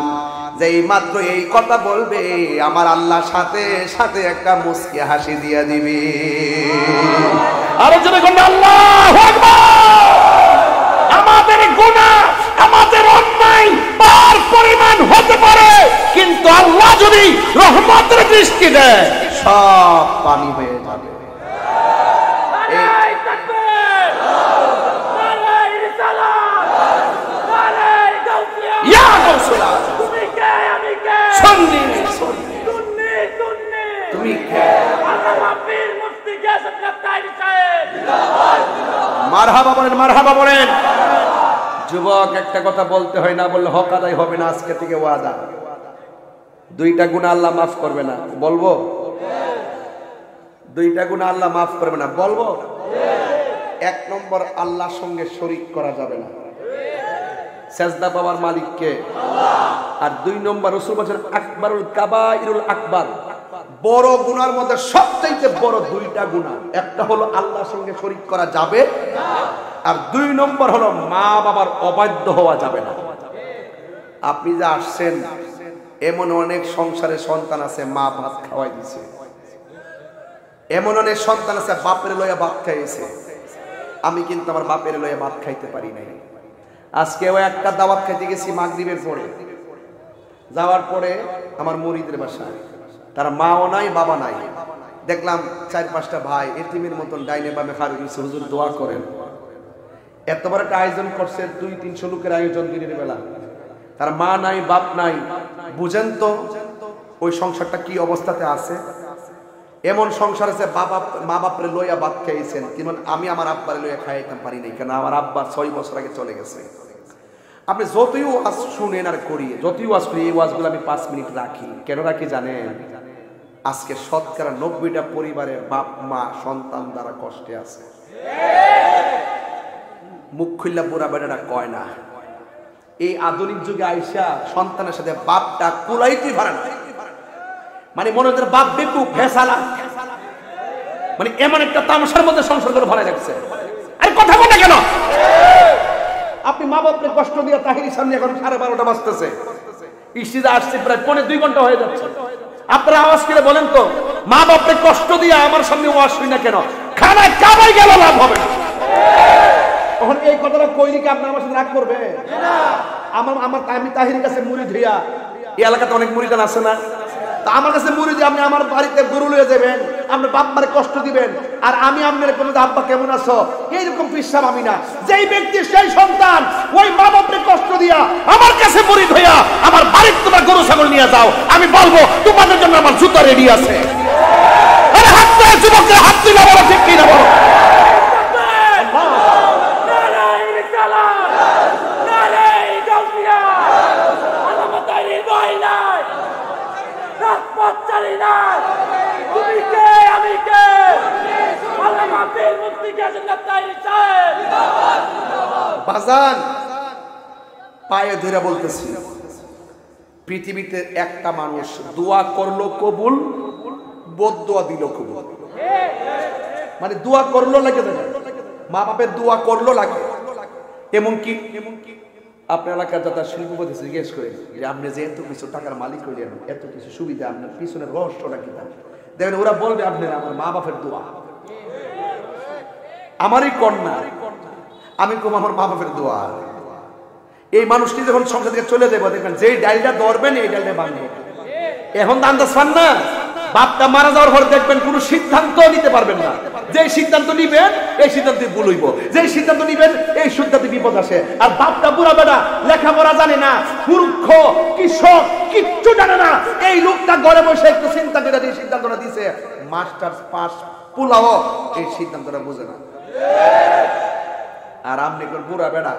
যেই মাত্র এই কথা বলবে আমার আল্লাহ সাথে সাথে একটা মুস্কি হাসি দিয়া দিবে আরো জোরে কোন আল্লাহু আকবার আমাদের গুনাহ আমাদের অন্যায় পার পরিমাণ হতে পারে কিন্তু আল্লাহ যদি রহমতের দৃষ্টি দেয় সব পানি হয়ে যাবে মারহাবা বলেন যুবক, একটা কথা বলতে হয়, না বললে হক আদায় হবে না। আজকে থেকে ওয়াদা, 2টা গুনাহ আল্লাহ মাফ করবে না। বলবো? 2টা গুনাহ আল্লাহ মাফ করবে না। বলবো? 1 নম্বর, আল্লাহর সঙ্গে শরীক করা যাবে না। সেজদা পাওয়ার মালিক কে? আল্লাহ। আর 2 নম্বর, রাসূল বলেছেন আকবারুল কাবাইরুল আকবার, বড় গুনার মধ্যে সবচেয়ে বড় 2টা গুনাহ, একটা হলো আল্লাহর সঙ্গে শরীক করা যাবে না, আর 2 নম্বর হলো মা বাবার অবাধ্য হওয়া যাবে না। আপনি যে আসছেন, এমন অনেক সংসারে সন্তান আছে মা ভাত খাওয়াই দিছে, এমন অনেক সন্তান আছে বাপের লইয়া ভাত খাইছে। আমি কিন্তু আমার বাপের লইয়া ভাত খাইতে পারি নাই। আজকে ওই একটা দাওয়াত খাইতে গেছি মাগরিবের পরে, যাওয়ার পরে আমার মুরিদের বাসায়, তার মাও নাই বাবা নাই, দেখলাম 4-5টা ভাই এতিমের মতন ডাইনে বামে খাড়ি দিয়েছে, হুজুর দোয়া করেন। এত বড় একটা আয়োজন করছে, 200-300 লোকের আয়োজন দিনের বেলা, তার মা নাই বাপ নাই। বুঝেন তো ওই সংসারটা কি অবস্থাতে আছে? এমন সংসার আছে মা বাপরে লইয়া ভাত খাইছেন, কিন্তু আমি আমার আব্বারে লইয়া খাইতাম পারি নাই, কেন আমার আব্বা 6 বছর আগে চলে গেছে। আপনি যতই ওয়াজ শুনেন আর করি, যতই ওয়াজ করি, এই ওয়াজগুলো আমি 5 মিনিট রাখি। কেন রাখি জানেন? আজকে শতকরা 90টা পরিবারের বাপ মা সন্তান দ্বারা কষ্টে আছে। মুখ খুললা বুড়া বেটাটা কয় না। এই আধুনিক যুগে আইসা সন্তানের সাথে বাপটা কুলাইতেই পারে না, মানে মনে হচ্ছে বাপ বেকুব ভেসালা, মানে এমন একটা তামাশার মধ্যে সংসার করে ভরা যাচ্ছে। আরে কথা বলে কেন? আপনি মা বাপকে কষ্ট দিয়ে তাহিরির সামনে এখন 12:30 বাজতেছে, ইস্তিজা আসছে প্রায় 2.5 ঘন্টা হয়ে যাচ্ছে। আপনারা আওয়াজ করে বলেন তো, মা বাপকে কষ্ট দিয়ে আমার সামনে ওয়াজ শুনি না কেন? খানা কামাই গেল লাভ হবে না। তখন এই কথাটা কইলে কি আপনি আমার সাথে রাগ করবে? না। আমি তাহিরির কাছে মুরিদ হইয়া, এই এলাকাতে অনেক মুরিদান আছে না, তা আমার কাছে মুরিদ, আপনি আমার বাড়িতে গরু লয়ে যাবেন, আপনি বাপ মারে কষ্ট দিবেন, আর আমি আপনার কোনো আব্বা কেমন আছো এইরকম পিসাব আমি না। যেই ব্যক্তি সেই সন্তান ওই মা বাপরে কষ্ট দিয়া আমার কাছে মুরিদ হইয়া আমার বাড়িতে তোমরা গরু ছাগল নিয়ে যাও, আমি বলবো তোমাদের জন্য আমার জুতা রেডি আছে। আরে হাত দিয়ে যুবকদের হাত দিলে বলো ঠিক কি না বলো? বাজান পায়ে ধরে বলতেছি, পৃথিবীতে একটা মানুষ দোয়া করলো কবুল, বদদোয়া দিল কবুল। মানে দোয়া করলো লাগে, মা বাপের দোয়া করলো লাগে। এমনকি আপনার এলাকার যারা শিল্পপতি জিজ্ঞেস করে যে আপনি যে এত কিছু টাকার মালিক হইলেন, এত কিছু সুবিধা, আপনার পিছনের রহস্যটা কি? দেখেন ওরা বলবে আপনার আমার মা বাপের দোয়া, আমারই কন্যা, আমি কম আমার মা বাপের দোয়া। এই মানুষটি যখন সংসার থেকে চলে যাবো, দেখবেন যে ডাইলটা ধরবেন এই ডাইলটা বাঁধবে। এখন তো আন্দাজ পান না, বাপটা মারা যাওয়ার পর দেখবেন কোনো সিদ্ধান্ত নিতে পারবেন না। যে সিদ্ধান্ত নিবেন এই সিদ্ধান্তে ভুল হইব, যে সিদ্ধান্ত নিবেন এই সিদ্ধান্তে বিপদ আসে। আর বাপটা বুড়া বেটা, লেখাপড়া জানে না, মূর্খ, কৃষক, কিচ্ছু জানে না। এই লোকটা ঘরে বসে একটু চিন্তা করে এই সিদ্ধান্তটা দিছে, মাস্টার্স পাস পোলাও এই সিদ্ধান্তটা বুঝে না। আর আপনি বুড়া বেড়া,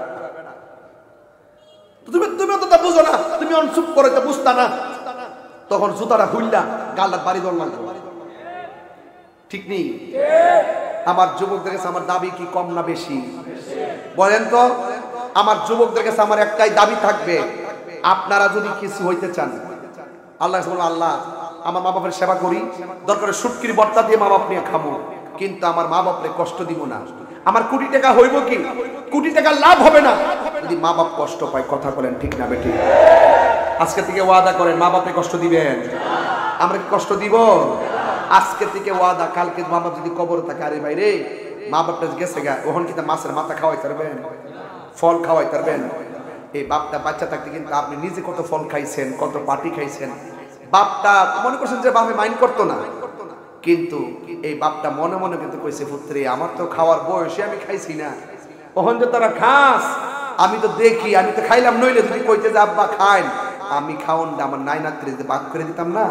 তুমি তো তা বুঝো না, তুমি চুপ করে বুঝতা না, তখন জুতাটা হুইল্লা গালটা বাড়ি দল লাগবে। ঠিক নেই? আমার যুবকদের কাছে আমার দাবি কি কম না বেশি? বলেন তো। আমার যুবকদের কাছে আমার একটাই দাবি থাকবে, আপনারা যদি কিছু হইতে চান, আল্লাহ আল্লাহ আমার মা বাপের সেবা করি, দরকার শুটকির ভর্তা দিয়ে মা বাপ নিয়ে খাবো, কিন্তু আমার মা বাপরে কষ্ট দিব না। আমার কোটি টাকা হইব কি, কোটি টাকা লাভ হবে না যদি মা বাপ কষ্ট পায়। কথা বলেন ঠিক না বেটি? আজকে থেকে ওয়াদা করেন মা বাপে কষ্ট দিবেন। আমরা কি কষ্ট দিব? আজকে থেকে ওয়াদা, কালকে মা বাপ যদি কবর থাকে, আরে ভাই রে মা বাপটা গেছে গা, ওখান কিন্তু মাছের মাথা খাওয়াই পারবেন, ফল খাওয়াই পারবেন। এই বাপটা বাচ্চা থাকতে কিন্তু আপনি নিজে কত ফল খাইছেন, কত পাটি খাইছেন। বাপটা মনে করছেন যে বাপে মাইন্ড করতো না, কিন্তু এই বাপটা মনে মনে কিন্তু কইছে, পুত্রে আমার তো খাওয়ার বয়সে আমি খাইছি না, ওখান যে তোরা খাস আমি তো দেখি, আমি তো খাইলাম, নইলে যদি কইতে যে আব্বা খাইন, আমি খাওন আমার নাইনাত্রে যদি বাদ করে দিতাম না,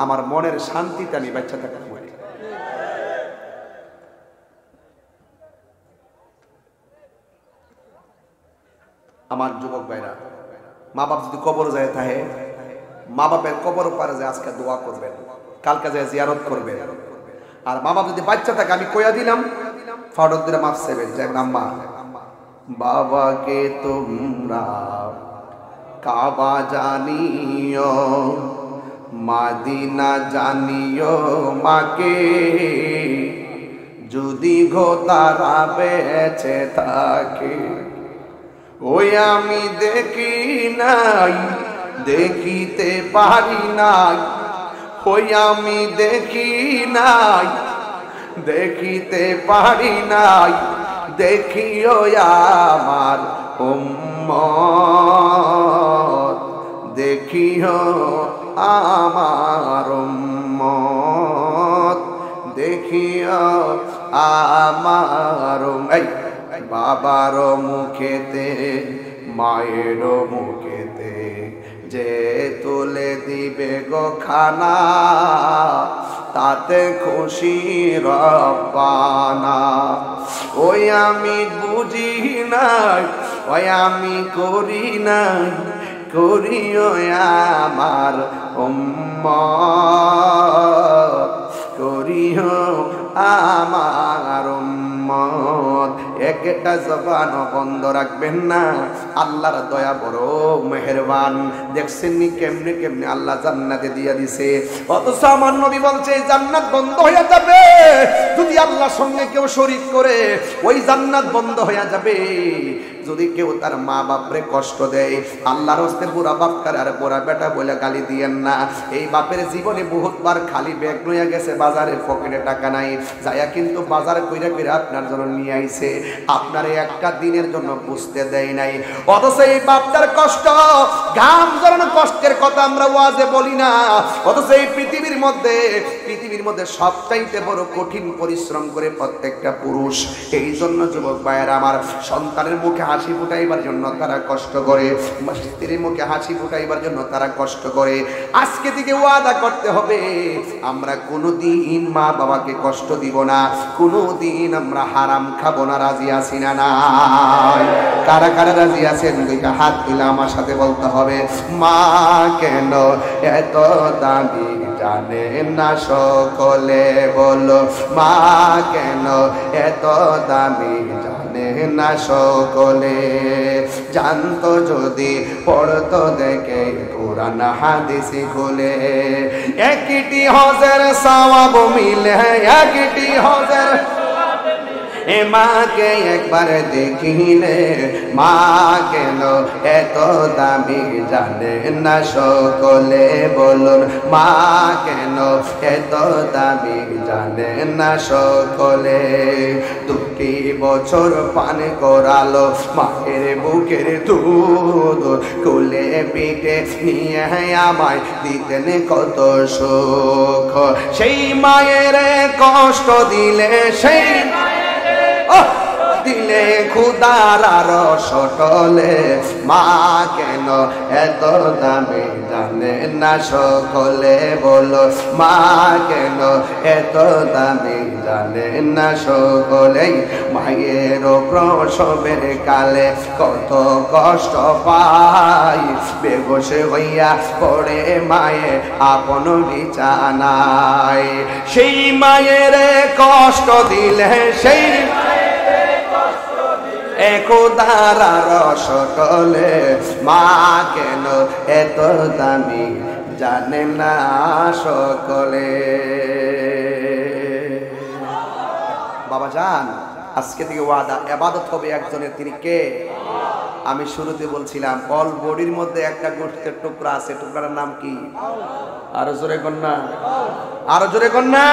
আমার মনের শান্তিতে আমি বাচ্চা থাকতাম। আমার যুবক ভাইরা, মা বাপ যদি কবর যায় তাহে মা বাপের কবর পারে যে আজকে দোয়া করবেন, কালকে যায় জিয়ারত করবেন। আর মা বাপ যদি বাচ্চা থাকে, আমি কইয়া দিলাম ফাড়ক দিলে মাফ চাইবেন যে আম্মা বাবাকে তোমরা কাবা জানিও, মাদিনা জানিও মাকে, যদি গো তারা বেঁচে থাকে। ওই আমি দেখি নাই, দেখিতে পারি নাই, ওই আমি দেখি নাই, দেখিতে পারি নাই, দেখিও আমার উম্মত, দেখিও আমার উম্মত, দেখিও আমার বাবার মুখেতে মায়ের মুখেতে যে তুলে দিবে গো খানা, তাতে খুশি রব্বানা। ওই আমি বুঝি নাই, ওই আমি করি নাই, করিও আমার উম্মত, করিও আমার উম্মত। একটা জবান বন্ধ রাখবেন না, আল্লাহর দয়া বড় মেহেরবান। দেখছেন নি কেমনে কেমনে আল্লাহ জান্নাতে দিয়া দিছে, অথচ আমার নবী বলছে জান্নাত বন্ধ হয়ে যাবে যদি আল্লাহর সঙ্গে কেউ শরীক করে, ওই জান্নাত বন্ধ হয়ে যাবে যদি কেউ তার মা বাপরে কষ্ট দেয়। আল্লাহর হস্তে বুড়া বাপ কার আর বুড়া বেটা বলে গালি দিয়েন না। এই বাপের জীবনে বহুতবার খালি ব্যাগ লইয়া গেছে বাজারে, পকেটে টাকা নাই, যাইয়া কিন্তু বাজার কইরা কইরা আপনার জন্য নিয়ে আইছে, আপনার একটা দিনের জন্য বুঝতে দেয় নাই। অথচ এই বাপটার কষ্ট, ঘাম ঝরানো কষ্টের কথা আমরা ওয়াজে বলি না। অথচ এই পৃথিবীর মধ্যে সবচাইতে বড় কঠিন পরিশ্রম করে প্রত্যেকটা পুরুষ। এই জন্য যুবক ভাইয়েরা আমার, সন্তানের মুখে হাসি ফুটাইবার জন্য তারা কষ্ট করে, স্ত্রীর মুখে হাসি ফুটাইবার জন্য তারা কষ্ট করে। আজকে থেকে ওয়াদা করতে হবে আমরা কোনোদিন মা বাবাকে কষ্ট দিব না, কোনোদিন আমরা হারাম খাবো না। রাজি আছি না নাই? কারা কারা রাজি আছেন দুইটা হাত দিলে আমার সাথে বলতে হবে, মা কেন এত দামি জানে না সকলে, বলো মা কেন এত দামি জানে না সকলে। জানতো যদি পড়তো দেখে কোরআন হাদিস খুলে, একটি হজের সওয়াব মিলে, একটি হজের এ মাকে একবার দেখিলে, মা কেন এত দামি জানে না সকলে, বলুন মা কেন এত দামি জানে না সকলে। 2 বছর পান করালো মায়ের বুকের দুধ, কোলে পিঠে নিয়ে আমায় দিতেন কত সুখ। সেই মায়ের কষ্ট দিলে, সেই দিলে খুদার রস টলে, মা কেন এত দামি জানে না সকলে, বলো মা কেন এত দামি জানে না সকলে। মায়ের প্রসবের কালে কত কষ্ট পাই, বেহুশ হইয়া পড়ে মায়ে আপন বিছানায়। সেই মায়ের কষ্ট দিলে, সেই খোদার রস টলে, মা কেন এত দামি জানে না সকলে। বাবা জান, আজকে থেকে ওয়াদা, ইবাদত হবে একজনের, তিনি কে? আমি শুরুতে বলছিলাম অল বডির মধ্যে একটা গোশতের টুকরা আছে, টুকরার নাম কি? আরো জোরে কন্যা, আরো জোরে কন্যা।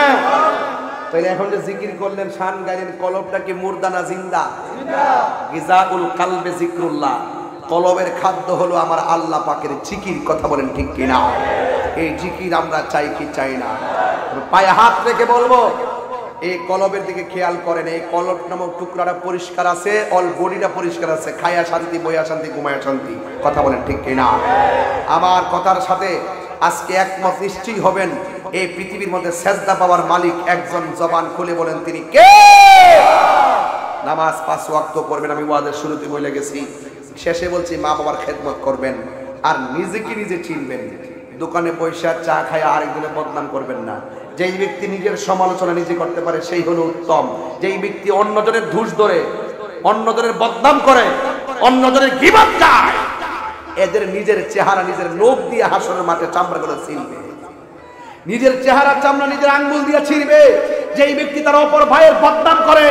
তাহলে এখন যে জিকির করলেন, শান গাইলেন, কলবটা কি মুর্দা না জিন্দা? গিজাউল কালবে জিক্রুল্লাহ, কলবের খাদ্য হলো আমার আল্লাহ পাকের জিকির। কথা বলেন ঠিক কিনা? এই জিকির আমরা চাই কি চাই না? পায়ে হাত রেখে বলবো, এই কলবের দিকে খেয়াল করেন। এই কলব নামক টুকরাটা পরিষ্কার আছে, অল বডিটা পরিষ্কার আছে, খায়া শান্তি, বইয়া শান্তি, ঘুমায়া শান্তি। কথা বলেন ঠিক কিনা? আমার কথার সাথে আজকে একমত নিশ্চয়ই হবেন, এই পৃথিবীর মধ্যে সেজদা পাওয়ার মালিক একজন, জবান খুলে বলেন তিনি কে? নামাজ 5 ওয়াক্ত পড়বেন। আমি ওয়াজের শুরুতে বলে গেছি, শেষে বলছি মা বাবার খেদমত করবেন আর নিজেকে নিজে চিনবেন। দোকানে পয়সা চা খায় আরেকজনের বদনাম করবেন না। যেই ব্যক্তি নিজের সমালোচনা নিজে করতে পারে সেই হলো উত্তম। যেই ব্যক্তি অন্যজনের ধূস ধরে, অন্যজনের বদনাম করে, অন্যজনের গীবত গায়, এদের নিজের চেহারা নিজের লোক দিয়ে হাসরের মাঠে চামড়াগুলো ছিলবে। নিজের চেহারা চামড়া নিজের আঙ্গুল দিয়ে ছিঁড়বে। যেই ব্যক্তি তার অপর ভাইয়ের বদনাম করে,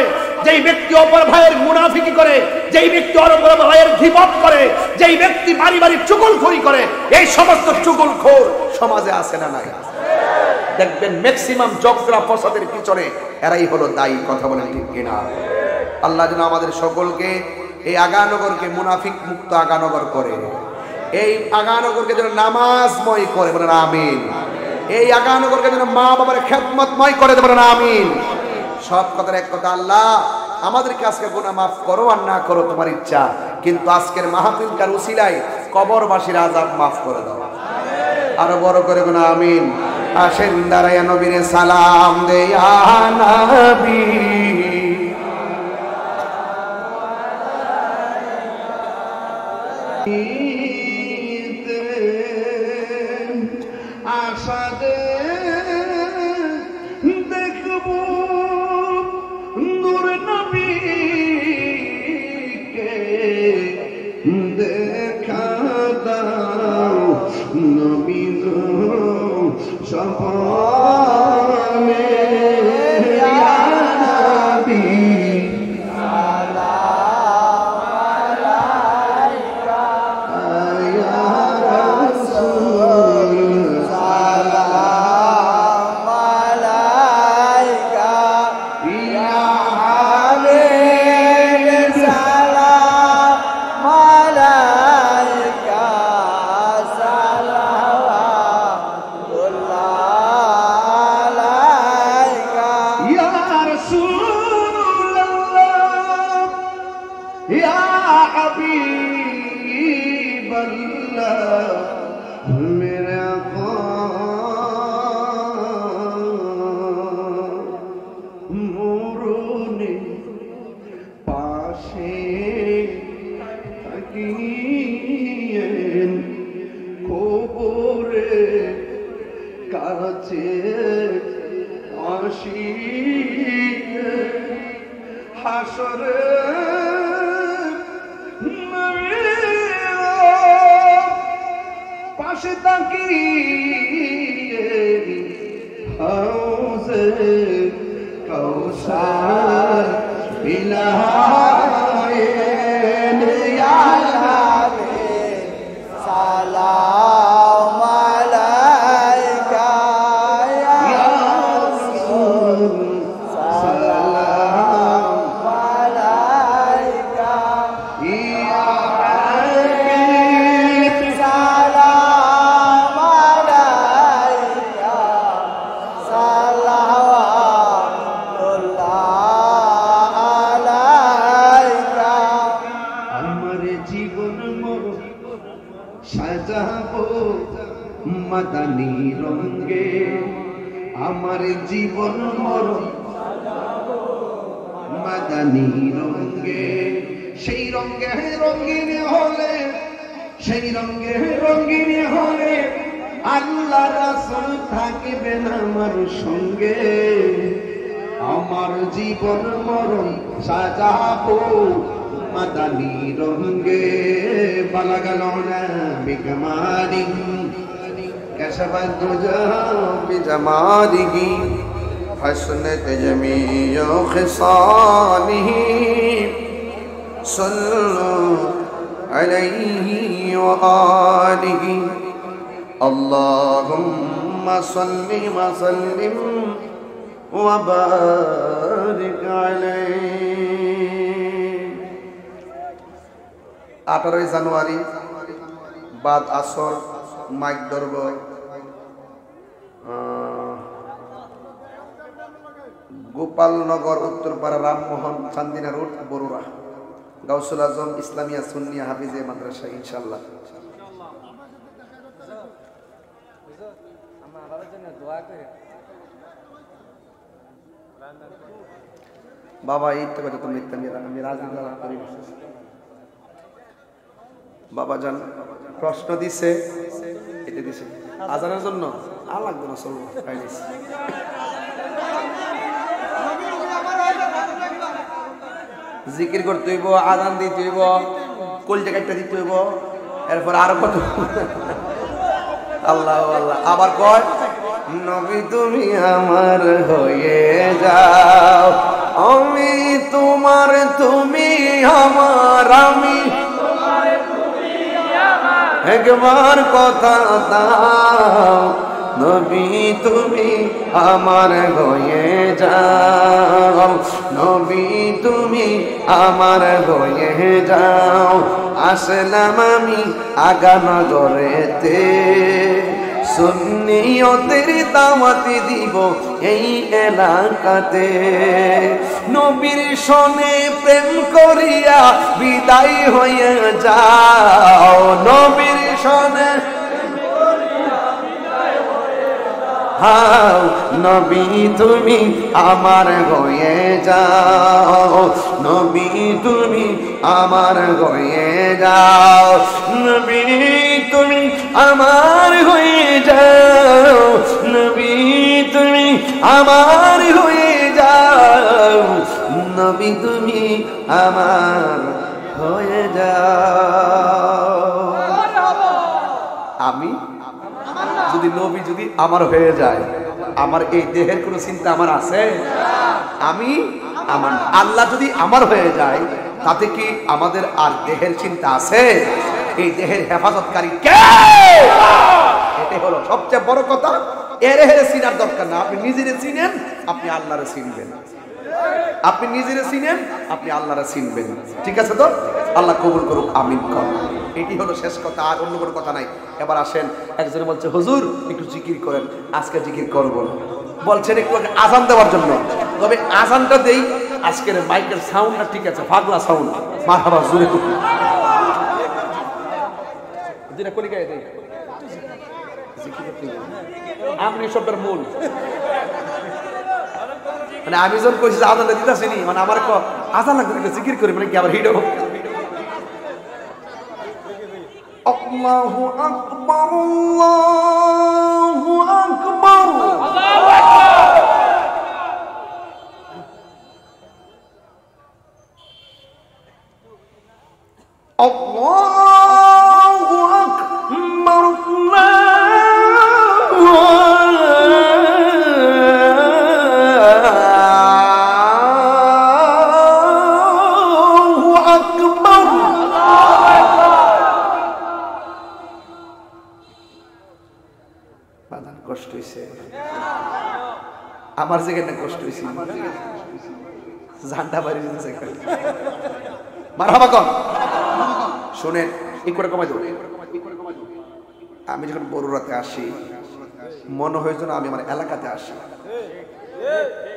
যেই ব্যক্তি অপর ভাইয়ের মুনাফিকি করে, যেই ব্যক্তি অপর ভাইয়ের গীবত করে, যেই ব্যক্তি বাড়ি বাড়ি চুগলখড়ি করে, এই সমস্ত চুগলখোর সমাজে আছে না নাই? দেখবেন ম্যাক্সিমাম ঝগড়া ফসাদের পিছনে এরাই হলো দায়ী। কথা বলেন ঠিক কিনা? আল্লাহ যেন আমাদের সকলকে এই আগানগরকে মুনাফিক মুক্ত আগানগর করে, এই আগানগরকে যেন নামাজময় করে, বলেন আমিন। এই আগানগরকে যেন মা বাবার খেদমতময় করে, বলেন আমিন। সব কথার এক কথা, আল্লাহ আমাদেরকে আজকে গুনাহ মাফ করো আর না করো তোমার ইচ্ছা, কিন্তু আজকের মাহফিলটার উসিলায় কবরবাসীর আযাব মাফ করে দাও। আরো বড় করে গুনাহ আমিন। আসেন দাঁড়ায়া নবীর সালাম দেয়া নবী, আশাদে দেখব নূর নবীকে, দেখা দাও নবী গো সপনে, ইয়া নবী পাশে তাকিয়ে হাউজে কৌসার বিলায়েন, ইয়া নবী সালাম আলাইকা, ইয়া রাসূল সালাম আলাইকা, ইয়া হাবিব সালাম আলাইকা, সালাওয়াতুল্লাহ আলাইকা। আমার জীবন মরণ সাজাবো মাদানী রঙে, আমার জীবন মরণ মাদানী রঙে, সেই রঙে রঙিন হলে, সেই রঙে রঙিন হলে আল্লাহ রাসূল থাকবেন আমার সঙ্গে। আমার জীবন মরণ সাজাবো মাদানী রঙে, বালাগাল না বিকমালি কাশফাত দুজা বিজামালিহি, حسنت جميع خصاله، صلوا عليه وآله، اللهم صل وسلم وبارك عليه। 18 জানুয়ারি বাদ আসর মাইক ধরব গোপালনগর উত্তরপাড়া রামমোহন চান্দিনা রোড বরুড়া, গাউসুল আজম ইসলামিয়া সুন্নিয়া হাফিজে মাদ্রাসা, ইনশাআল্লাহ। বাবা এই তো কথা তুমি আমি রাজি করি। বাবাজান প্রশ্ন দিছে, এটা দিছে আজানের জন্য আর লাগবে না, চলবো জিকির করতে হইব, আজান দিতে হইব, কলজা কাটটা দিতে হইব, এরপর আরো কত আল্লাহ আল্লাহ। আবার কয় নবী তুমি আমার হয়ে যাও, আমি তোমার, তুমি আমার, আমি একবার কথা দাও, নবী তুমি আমার হয়ে যাও, নবী তুমি আমার হয়ে যাও। আসলাম আমি আগানগরেতে, সুন্নিয়তের দাওয়াত দিব এই এলাকাতে, নবীর সনে প্রেম করিয়া বিদায় হয়ে যাও, নবীর সনে হাও, নবী তুমি আমার হয়ে যাও, নবী তুমি আমার হয়ে যাও, নবী তুমি আমার হয়ে যাও, নবী তুমি আমার হয়ে যাও, নবী তুমি আমার হয়ে যাও। আমি যদি নবী যদি আমার হয়ে যায়, আমার এই দেহের কোনো চিন্তা আমার আছে? আমি আমার আল্লাহ যদি আমার হয়ে যায়, তাতে কি আমাদের আর দেহের চিন্তা আছে? এই দেহের হেফাজতকারী কে? এটাই হলো সবচেয়ে বড় কথা। এরে হেরে চিনার দরকার না, আপনি নিজেরে চিনেন, আপনি আল্লাহরে চিনবেন, আপনি নিজেরে চিনেন, আপনি আল্লাহরে চিনবেন। ঠিক আছে তো? আল্লাহ কবুল করুক, আমিন কর। এটি হলো শেষ কথা, আর অন্য কোনো কথা নাই। এবার আসেন, একজন বলছে হুজুর একটু জিকির করেন, আজকে জিকির করব না, বলছেন একটু আজান দেওয়ার জন্য। তবে আজানটা দেই, আজকের মাইকের সাউন্ডটা ঠিক আছে, পাগলা সাউন্ড, মারহাবা জোরে করুন। যেটা কলি গায়ে দেই আপনি শব্দের মূল, মানে আমি যখন কইছি আজানটা দিতেছি নি, মানে আমার আজান লাগবে জিকির করি, মানে কি আবার হিট হোক। আল্লাহু আকবার, আল্লাহু আকবার, আল্লাহু আকবার, আল্লাহু আকবার, আল্লাহু আকবার। কষ্ট হয়েছে আমার, যেখানে কষ্ট হয়েছে জানটা বাড়ি যেতেছে। মারহাবা কর। শুনেন, এই করে কমাই দেবো। আমি যখন বড়ুরাতে আসি, মনে হয় যেন আমি আমার এলাকাতে আসি,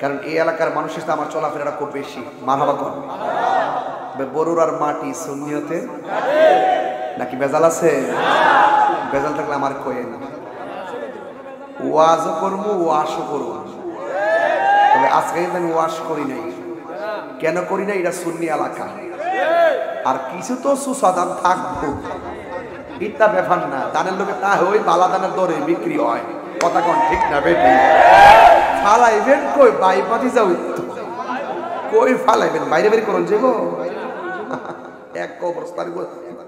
কারণ এই এলাকার মানুষের সাথে আমার চলাফেরাটা খুব বেশি। মারহাবা কর। বড়ুরার মাটি সুন্নিয়তে নাকি বেজাল আছে? বেজাল থাকলে আমার কয়েন, ওয়াজও করবো, ওয়াশও করবো। তবে আজকে কিন্তু আমি ওয়াশ করি নাই। কেন করি নাই? এটা সুন্নি এলাকা, আর কিছু তো সুসাদান থাকবো, ইত্যা ব্যাপার না। দানের লোকে তা হই বালা দানের দরে বিক্রি হয়, কথা কোন ঠিক না বেটি? ফালাইবেন কই? বাইপাতি যাও কই ফালাইবেন? বাইরে বের করুন যাবো,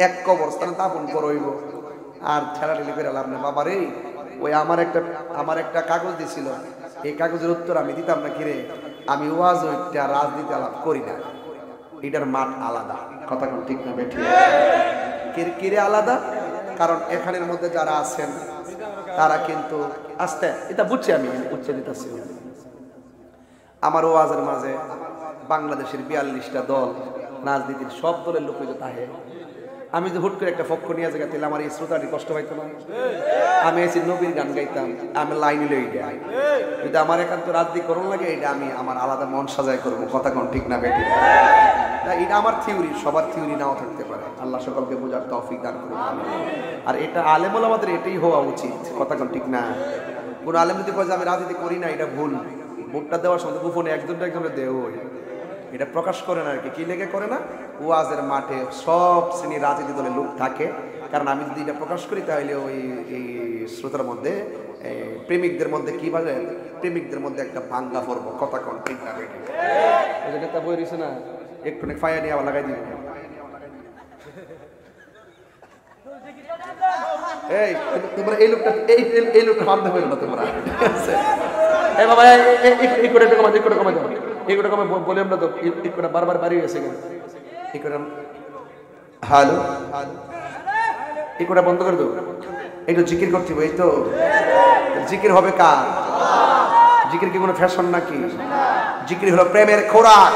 এক কবরস্থানে তাপন করইব, আর ঠেলাঠেলি করে লাভ না। বাবা রে, ওই আমার একটা কাগজ দিছিল, এই কাগজের উত্তর আমি দিতাম না। কিরে, আমি ওয়াজ ওইটা রাজনীতি আলাপ করি না, এটার মাঠ আলাদা, কথা কোন ঠিক না বেটি? কিরে আলাদা? কারণ এখানের মধ্যে যারা আছেন তারা কিন্তু আস্তে, এটা বুঝছি, আমি উচ্চ দিতেছি। আমার ওয়াজের মাঝে বাংলাদেশের 42টা দল, রাজনীতির সব দলের লোক তাহে। আমি যে হুট করে একটা পক্ষ নিয়ে জায়গা দিলে আমার এই শ্রোতাটি কষ্ট পাইতো না? আমি এসে নবীর গান গাইতাম, আমি লাইন লই যাই। যদি আমার একান্ত রাজনীতি করুন লাগে, এটা আমি আমার আলাদা মন সাজায় করবো, কথা কোন ঠিক না বেটি? এটা আমার থিওরি, সবার থিওরি নাও থাকতে পারে। আল্লাহ সকলকে বোঝার তৌফিক দান করুন। আর এটা আলেমুল আমাদের এটাই হওয়া উচিত, কথা কোন ঠিক না? কোন আলেম যদি কয় যে আমি রাজনীতি করি না, এটা ভুল। ভোটটা দেওয়ার সময় গোপনে একজনটা দেও, এটা প্রকাশ করে না আর কি লেগে করে না ওয়াজের মাঠে সব শ্রেণীর রাজনীতি দলের লোক থাকে কারণ আমি যদি এটা প্রকাশ করি তাহলে ওই এই শ্রোতার মধ্যে প্রেমিকদের মধ্যে কি বলে প্রেমিকদের মধ্যে একটা ভাঙ্গা পড়বো কথা কোন ঠিক না ওই যে নেতা বই রয়েছে না একটু ফায়া নিয়ে আবার লাগাই দিবে এই তোমরা এই লোকটা মানতে পারো না তোমরা ঠিক আছে এই বাবা এই করে কমা দাও এই করে কমা বলে আমরা তো এই করে বারবার বাড়ি গেছে কেন এই করে হ্যালো এই করে বন্ধ করে দাও একটু জিকির করতে হবে এই তো জিকির হবে কার জিকির কি কোনো ফ্যাশন নাকি জিকির হলো প্রেমের খোরাক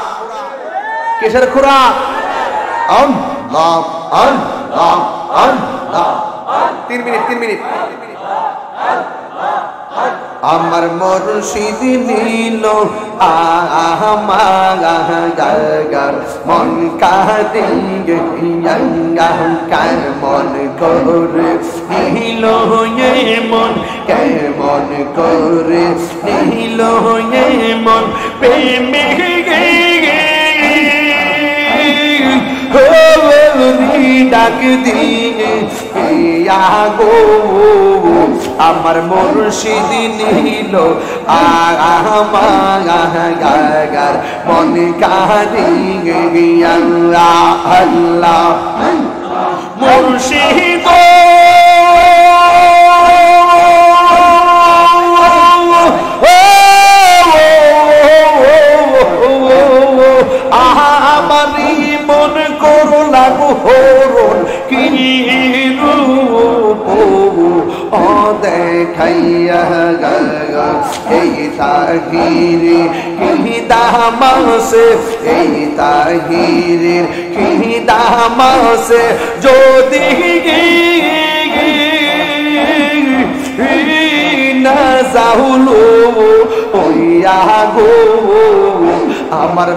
কিসের খোরাক আল্লাহ আল্লাহ আল্লাহ 3 মিনিট আমার মুর্শিদ নীল আমার মন কাঁদিয়ে কার মন করে নীল মন কেমন করে নীল মন প্রেমে ডাক দিয়ে গো আমার মুর্শিদ নীল আমার মন কাঁদিয়ে আল্লাহ মুর্শিদ আমারি মন করো লাগু হরণ কি রূপ ও দেখাইয়া এই তাহিরে কি দামাসে এই তাহিরের কি দামাসে যদি না যাহুলো ওইয়া গো আমার